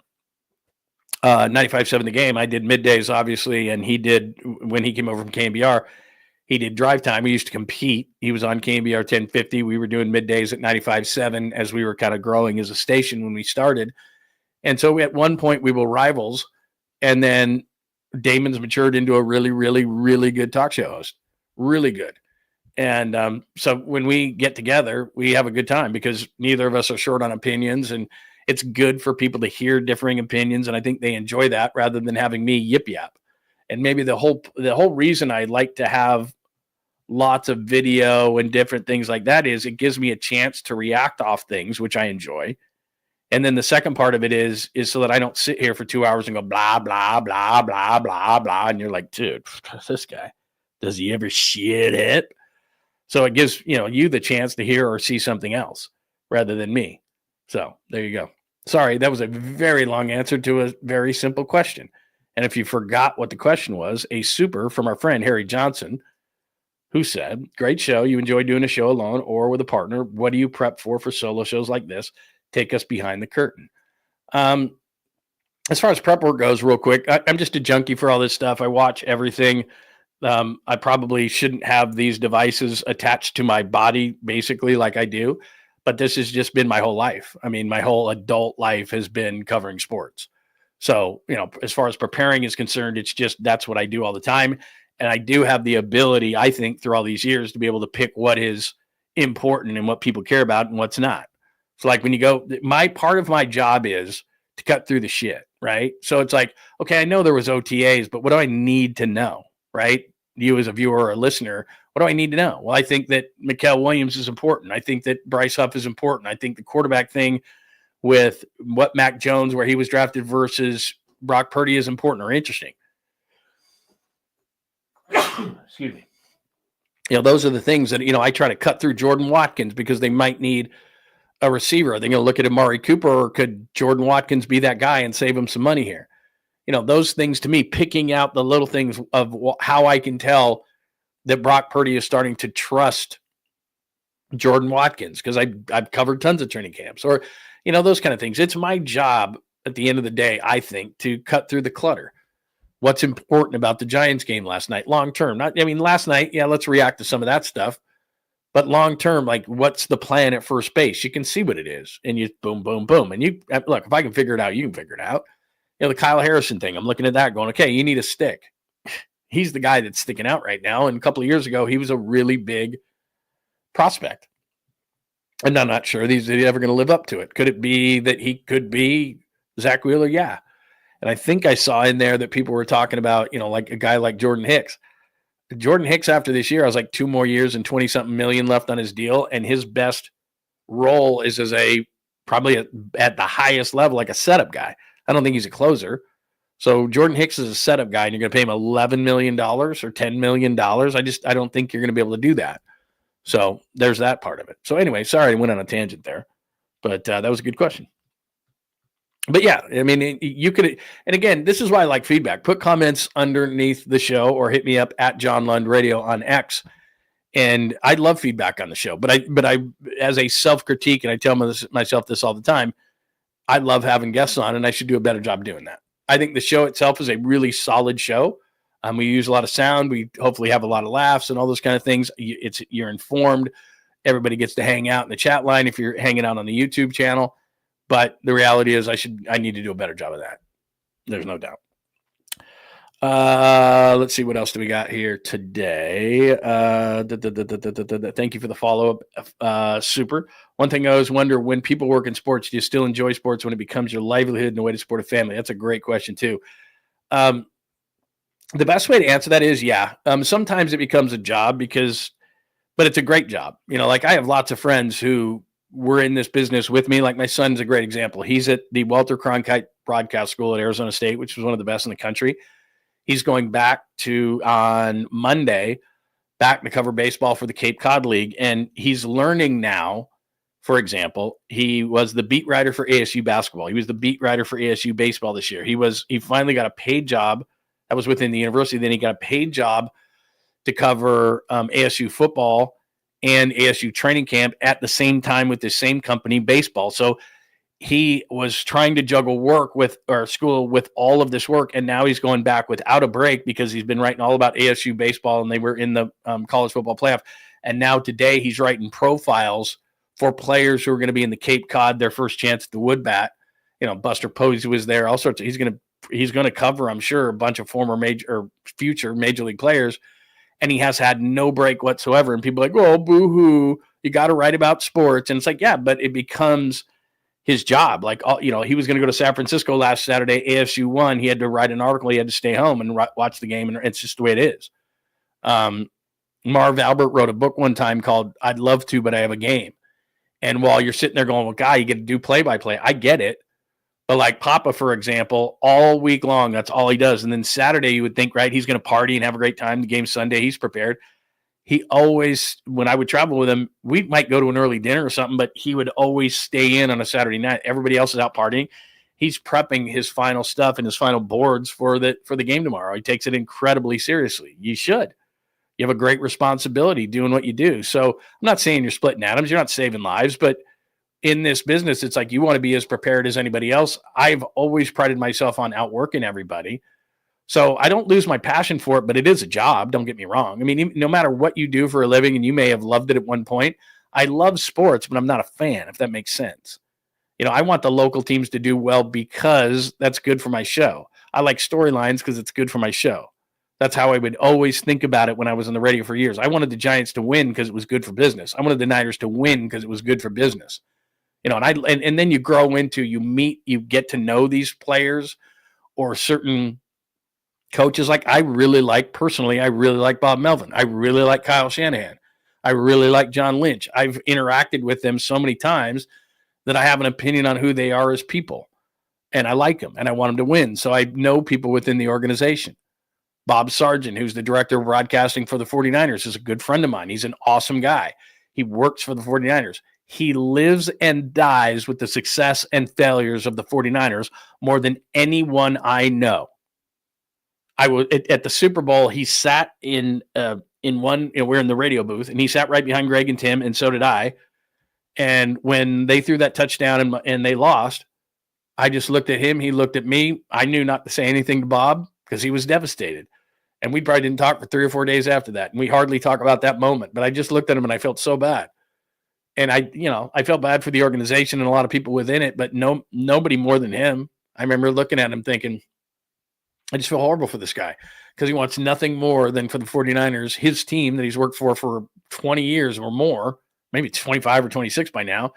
95.7 The Game. I did middays, obviously, and he did, when he came over from KNBR, he did drive time. We used to compete. He was on KNBR 1050. We were doing middays at 95.7 as we were kind of growing as a station when we started. And so at one point we were rivals, and then Damon's matured into a really, really, really good talk show host. Really good. And so when we get together, we have a good time because neither of us are short on opinions, and it's good for people to hear differing opinions. And I think they enjoy that rather than having me yip yap. And maybe the whole reason I like to have lots of video and different things like that is it gives me a chance to react off things, which I enjoy. And then the second part of it is so that I don't sit here for 2 hours and go blah, blah, blah, blah, blah, blah. And you're like, dude, this guy, does he ever shit it? So it gives, you the chance to hear or see something else rather than me. So there you go. Sorry, that was a very long answer to a very simple question. And if you forgot what the question was, a super from our friend Harry Johnson, who said, great show. You enjoy doing a show alone or with a partner. What do you prep for solo shows like this? Take us behind the curtain. As far as prep work goes, real quick, I'm just a junkie for all this stuff. I watch everything. I probably shouldn't have these devices attached to my body, basically, like I do. But this has just been my whole life. I mean, my whole adult life has been covering sports. So, as far as preparing is concerned, it's just that's what I do all the time. And I do have the ability, I think, through all these years to be able to pick what is important and what people care about and what's not. So like when you go, part of my job is to cut through the shit, right? So it's like, okay, I know there was OTAs, but what do I need to know, right? You as a viewer or a listener, what do I need to know? Well, I think that Mikael Williams is important. I think that Bryce Huff is important. I think the quarterback thing with what Mac Jones, where he was drafted versus Brock Purdy is important or interesting. Excuse me. Those are the things that, I try to cut through Jordan Watkins because they might need a receiver. Are they going to look at Amari Cooper, or could Jordan Watkins be that guy and save him some money here? Those things to me, picking out the little things of how I can tell that Brock Purdy is starting to trust Jordan Watkins because I've covered tons of training camps or, those kind of things. It's my job at the end of the day, I think, to cut through the clutter. What's important about the Giants game last night, long term? Last night, yeah, let's react to some of that stuff. But long term, like, what's the plan at first base? You can see what it is, and you boom, boom, boom. And you look, if I can figure it out, you can figure it out. The Kyle Harrison thing, I'm looking at that going, okay, you need a stick. He's the guy that's sticking out right now. And a couple of years ago, he was a really big prospect. And I'm not sure he's ever going to live up to it. Could it be that he could be Zach Wheeler? Yeah. And I think I saw in there that people were talking about, like a guy like Jordan Hicks. Jordan Hicks, after this year, has like 2 more years and 20-something million left on his deal. And his best role is as probably at the highest level, like a setup guy. I don't think he's a closer. So Jordan Hicks is a setup guy, and you're going to pay him $11 million or $10 million. I don't think you're going to be able to do that. So there's that part of it. So anyway, sorry I went on a tangent there, but that was a good question. But yeah, I mean, you could, and again, this is why I like feedback. Put comments underneath the show or hit me up at John Lund Radio on X. And I love feedback on the show, but I, as a self-critique, and I tell myself this all the time, I love having guests on, and I should do a better job doing that. I think the show itself is a really solid show. We use a lot of sound. We hopefully have a lot of laughs and all those kind of things. You're informed. Everybody gets to hang out in the chat line if you're hanging out on the YouTube channel. But the reality is I need to do a better job of that. There's no doubt. Let's see, what else do we got here today? Thank you for the follow-up. Super. One thing I always wonder, when people work in sports, do you still enjoy sports when it becomes your livelihood and a way to support a family? That's a great question too. The best way to answer that is, yeah. Sometimes it becomes a job but it's a great job. Like I have lots of friends who were in this business with me. Like my son's a great example. He's at the Walter Cronkite Broadcast School at Arizona State, which was one of the best in the country. He's going back on Monday, to cover baseball for the Cape Cod League. And he's learning now, for example, he was the beat writer for ASU basketball. He was the beat writer for ASU baseball this year. He finally got a paid job that was within the university. Then he got a paid job to cover ASU football and ASU training camp at the same time with the same company, baseball. So he was trying to juggle work with our school with all of this work. And now he's going back without a break because he's been writing all about ASU baseball, and they were in the college football playoff. And now today he's writing profiles for players who are going to be in the Cape Cod, their first chance at the wood bat. Buster Posey was there, all sorts of, he's going to cover, I'm sure, a bunch of former future major league players. And he has had no break whatsoever. And people are like, oh, boo-hoo, you got to write about sports. And it's like, yeah, but it becomes his job. Like, he was going to go to San Francisco last Saturday. ASU won. He had to write an article. He had to stay home and watch the game. And it's just the way it is. Marv Albert wrote a book one time called I'd Love to, but I Have a Game. And while you're sitting there going, well, guy, you get to do play-by-play. I get it. But like Papa, for example, all week long, that's all he does. And then Saturday, you would think, right, he's going to party and have a great time. The game's Sunday. He's prepared. He always, when I would travel with him, we might go to an early dinner or something, but he would always stay in on a Saturday night. Everybody else is out partying. He's prepping his final stuff and his final boards for the game tomorrow. He takes it incredibly seriously. You should. You have a great responsibility doing what you do. So I'm not saying you're splitting atoms. You're not saving lives, but in this business, it's like you want to be as prepared as anybody else. I've always prided myself on outworking everybody. So I don't lose my passion for it, but it is a job. Don't get me wrong. I mean, no matter what you do for a living, and you may have loved it at one point, I love sports, but I'm not a fan, if that makes sense. I want the local teams to do well because that's good for my show. I like storylines because it's good for my show. That's how I would always think about it when I was on the radio for years. I wanted the Giants to win because it was good for business. I wanted the Niners to win because it was good for business. And then you grow into, you get to know these players or certain coaches. Like I really like Bob Melvin. I really like Kyle Shanahan. I really like John Lynch. I've interacted with them so many times that I have an opinion on who they are as people. And I like them and I want them to win. So I know people within the organization. Bob Sargent, who's the director of broadcasting for the 49ers, is a good friend of mine. He's an awesome guy. He works for the 49ers. He lives and dies with the success and failures of the 49ers more than anyone I know. At the Super Bowl, he sat in one, we're in the radio booth, and he sat right behind Greg and Tim, and so did I. And when they threw that touchdown and they lost, I just looked at him. He looked at me. I knew not to say anything to Bob because he was devastated. And we probably didn't talk for 3 or 4 days after that. And we hardly talk about that moment. But I just looked at him and I felt so bad. And I felt bad for the organization and a lot of people within it, but nobody more than him. I remember looking at him thinking, I just feel horrible for this guy because he wants nothing more than for the 49ers, his team that he's worked for 20 years or more, maybe 25 or 26 by now.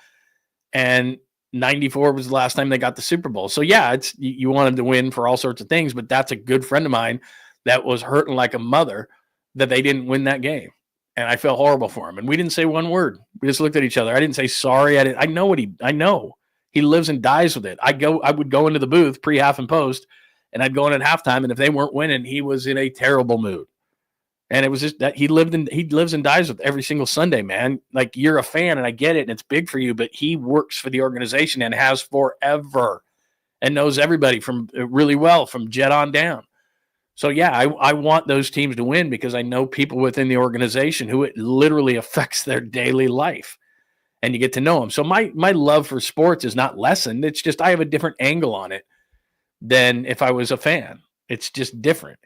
And 94 was the last time they got the Super Bowl. So yeah, it's, you wanted to win for all sorts of things, but that's a good friend of mine that was hurting like a mother that they didn't win that game. And I felt horrible for him. And we didn't say one word. We just looked at each other. I didn't say sorry. I know he lives and dies with it. I would go into the booth pre-half and post, and I'd go in at halftime. And if they weren't winning, he was in a terrible mood. And it was just that he lives and dies with every single Sunday, man. Like, you're a fan, and I get it, and it's big for you, but he works for the organization and has forever, and knows everybody from really well from Jet on down. So yeah, I want those teams to win because I know people within the organization who it literally affects their daily life, and you get to know them. So my love for sports is not lessened. It's just I have a different angle on it than if I was a fan. It's just different.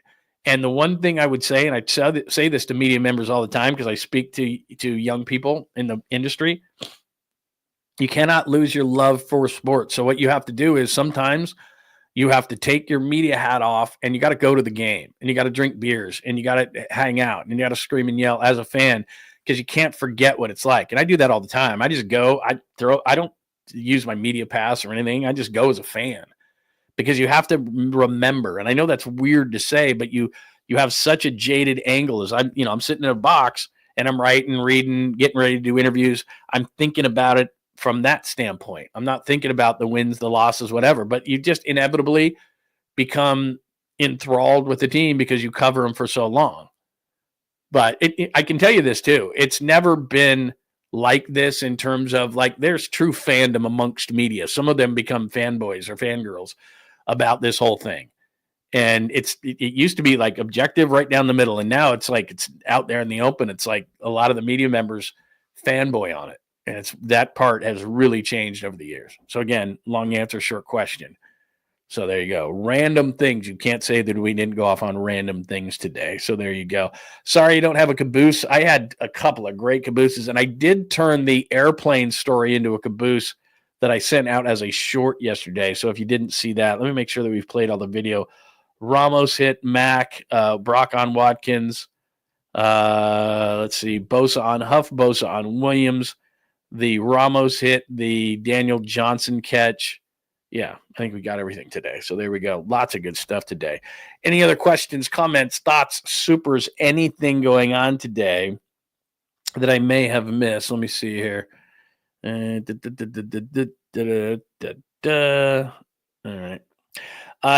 And the one thing I would say, and I say this to media members all the time because I speak to young people in the industry, you cannot lose your love for sports. So what you have to do is sometimes you have to take your media hat off and you got to go to the game and you got to drink beers and you got to hang out and you got to scream and yell as a fan because you can't forget what it's like. And I do that all the time. I just go, I don't use my media pass or anything. I just go as a fan. Because you have to remember, and I know that's weird to say, but you have such a jaded angle. As I'm sitting in a box and I'm writing, reading, getting ready to do interviews. I'm thinking about it from that standpoint. I'm not thinking about the wins, the losses, whatever. But you just inevitably become enthralled with the team because you cover them for so long. But I can tell you this too: it's never been like this in terms of like there's true fandom amongst media. Some of them become fanboys or fangirls about this whole thing. And it used to be like objective right down the middle. And now it's like, it's out there in the open. It's like a lot of the media members fanboy on it. And that part has really changed over the years. So again, long answer, short question. So there you go. Random things. You can't say that we didn't go off on random things today. So there you go. Sorry you don't have a caboose. I had a couple of great cabooses, and I did turn the airplane story into a caboose that I sent out as a short yesterday. So if you didn't see that, let me make sure that we've played all the video. Ramos hit Mac, Brock on Watkins. Let's see. Bosa on Huff, Bosa on Williams. The Ramos hit, the Daniel Johnson catch. Yeah, I think we got everything today. So there we go. Lots of good stuff today. Any other questions, comments, thoughts, supers, anything going on today that I may have missed? Let me see here. All right.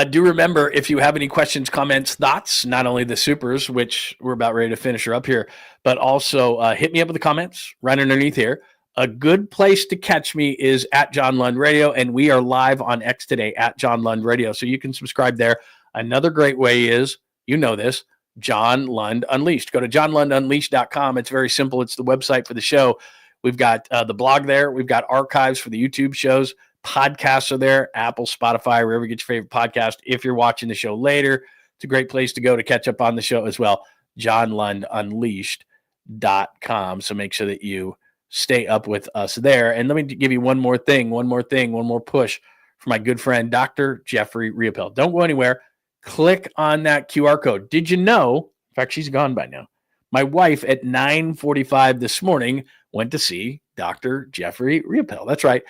Do remember, if you have any questions, comments, thoughts, not only the supers, which we're about ready to finish her up here, but also hit me up with the comments right underneath here. A good place to catch me is at John Lund Radio, and we are live on X today at John Lund Radio, so you can subscribe there. Another great way is, you know this, John Lund Unleashed. Go to johnlundunleashed.com. It's very simple. It's the website for the show. We've got the blog there. We've got archives for the YouTube shows. Podcasts are there, Apple, Spotify, wherever you get your favorite podcast. If you're watching the show later, it's a great place to go to catch up on the show as well, johnlundunleashed.com. So make sure that you stay up with us there. And let me give you one more push for my good friend, Dr. Jeffrey Riopel. Don't go anywhere. Click on that QR code. Did you know, in fact, she's gone by now, my wife at 9:45 this morning went to see Dr. Jeffrey Riopel. That's right.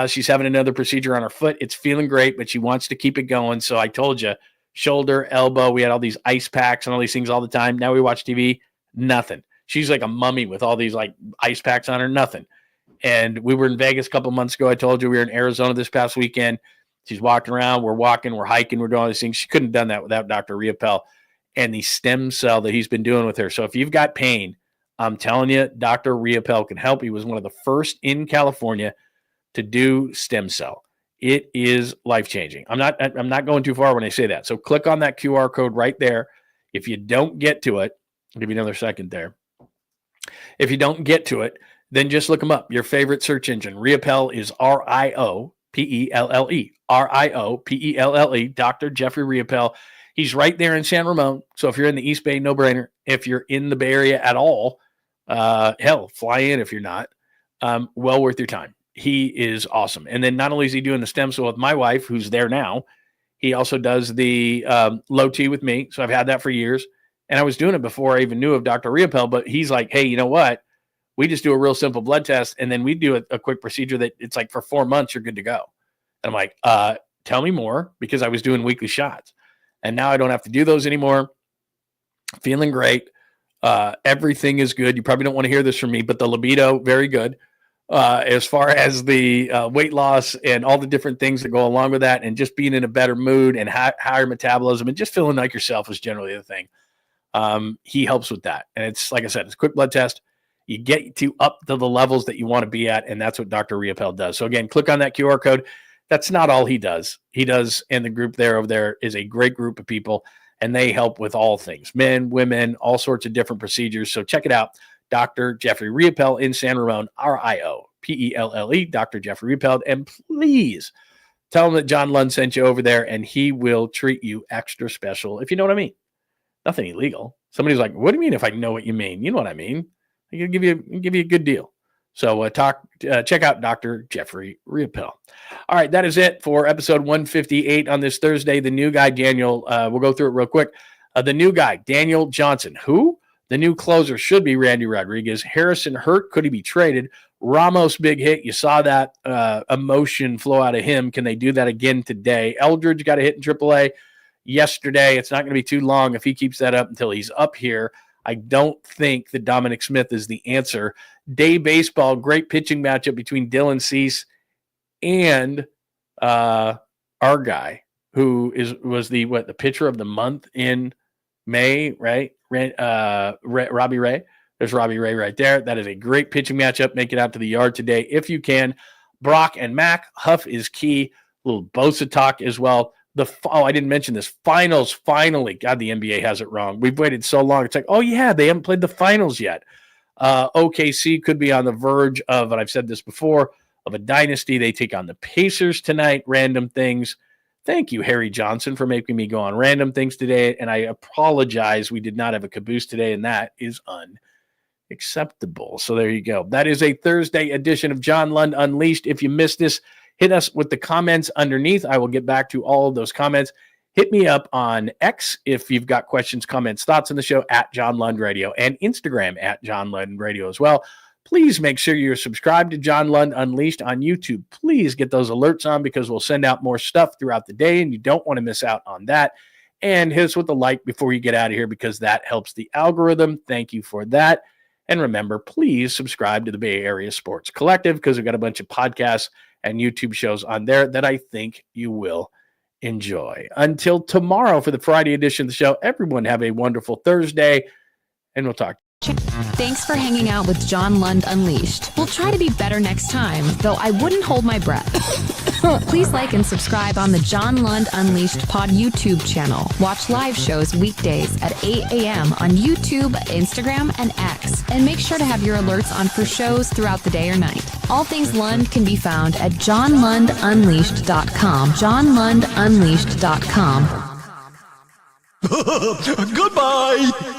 She's having another procedure on her foot. It's feeling great, but she wants to keep it going. So I told you, shoulder, elbow, we had all these ice packs and all these things all the time. Now we watch TV, nothing. She's like a mummy with all these like ice packs on her, nothing. And we were in Vegas a couple months ago. I told you we were in Arizona this past weekend. She's walking around. We're walking, we're hiking, we're doing all these things. She couldn't have done that without Dr. Riopel and the stem cell that he's been doing with her. So if you've got pain, I'm telling you, Dr. Riopel can help. He was one of the first in California to do stem cell. It is life-changing. I'm not going too far when I say that. So click on that QR code right there. If you don't get to it, I'll give you another second there. If you don't get to it, then just look him up. Your favorite search engine. Riopel is Riopelle. Riopelle. Dr. Jeffrey Riopel. He's right there in San Ramon. So if you're in the East Bay, no brainer. If you're in the Bay Area at all, hell, fly in if you're not. Well worth your time. He is awesome. And then not only is he doing the stem cell with my wife, who's there now, he also does the low T with me. So I've had that for years. And I was doing it before I even knew of Dr. Riopel, but he's like, hey, you know what? We just do a real simple blood test, and then we do a quick procedure that it's like for 4 months, you're good to go. And I'm like, tell me more, because I was doing weekly shots. And now I don't have to do those anymore. Feeling great. Everything is good. You probably don't want to hear this from me, but the libido, very good. As far as the weight loss and all the different things that go along with that, and just being in a better mood and higher metabolism and just feeling like yourself is generally the thing. He helps with that. And it's, like I said, it's a quick blood test. You get to up to the levels that you want to be at, and that's what Dr. Riopel does. So again, click on that QR code. That's not all he does. He does, and the group over there is a great group of people, and they help with all things, men, women, all sorts of different procedures. So check it out. Dr. Jeffrey Riopel in San Ramon, Riopelle, Dr. Jeffrey Riopel. And please tell him that John Lund sent you over there, and he will treat you extra special, if you know what I mean. Nothing illegal. Somebody's like, what do you mean if I know what you mean? You know what I mean. I can give you a good deal. So check out Dr. Jeffrey Riopel. All right, that is it for episode 158 on this Thursday. The new guy, Daniel, we'll go through it real quick. The new guy, Daniel Johnson. Who? The new closer should be Randy Rodriguez. Harrison hurt. Could he be traded? Ramos, big hit. You saw that emotion flow out of him. Can they do that again today? Eldridge got a hit in AAA yesterday. It's not going to be too long if he keeps that up until he's up here. I don't think that Dominic Smith is the answer. Day baseball, great pitching matchup between Dylan Cease and our guy, who was the pitcher of the month in May, right? Robbie Ray. There's Robbie Ray right there. That is a great pitching matchup. Make it out to the yard today if you can. Brock and Mac, Huff is key. A little Bosa talk as well. I didn't mention this. Finals, finally. God, the NBA has it wrong. We've waited so long. It's like, oh, yeah, they haven't played the finals yet. OKC could be on the verge of, and I've said this before, of a dynasty. They take on the Pacers tonight. Random things. Thank you, Harry Johnson, for making me go on random things today. And I apologize. We did not have a caboose today, and that is unacceptable. So there you go. That is a Thursday edition of John Lund Unleashed. If you missed this, hit us with the comments underneath. I will get back to all of those comments. Hit me up on X if you've got questions, comments, thoughts on the show at John Lund Radio, and Instagram at John Lund Radio as well. Please make sure you're subscribed to John Lund Unleashed on YouTube. Please get those alerts on, because we'll send out more stuff throughout the day, and you don't want to miss out on that. And hit us with a like before you get out of here, because that helps the algorithm. Thank you for that. And remember, please subscribe to the Bay Area Sports Collective, because we've got a bunch of podcasts and YouTube shows on there that I think you will enjoy. Until tomorrow for the Friday edition of the show, everyone have a wonderful Thursday, and we'll talk. Thanks for hanging out with John Lund Unleashed. We'll try to be better next time, though I wouldn't hold my breath. Please like and subscribe on the John Lund Unleashed Pod YouTube channel. Watch live shows weekdays at 8 a.m. on YouTube, Instagram, and X. And make sure to have your alerts on for shows throughout the day or night. All things Lund can be found at johnlundunleashed.com. johnlundunleashed.com. Goodbye!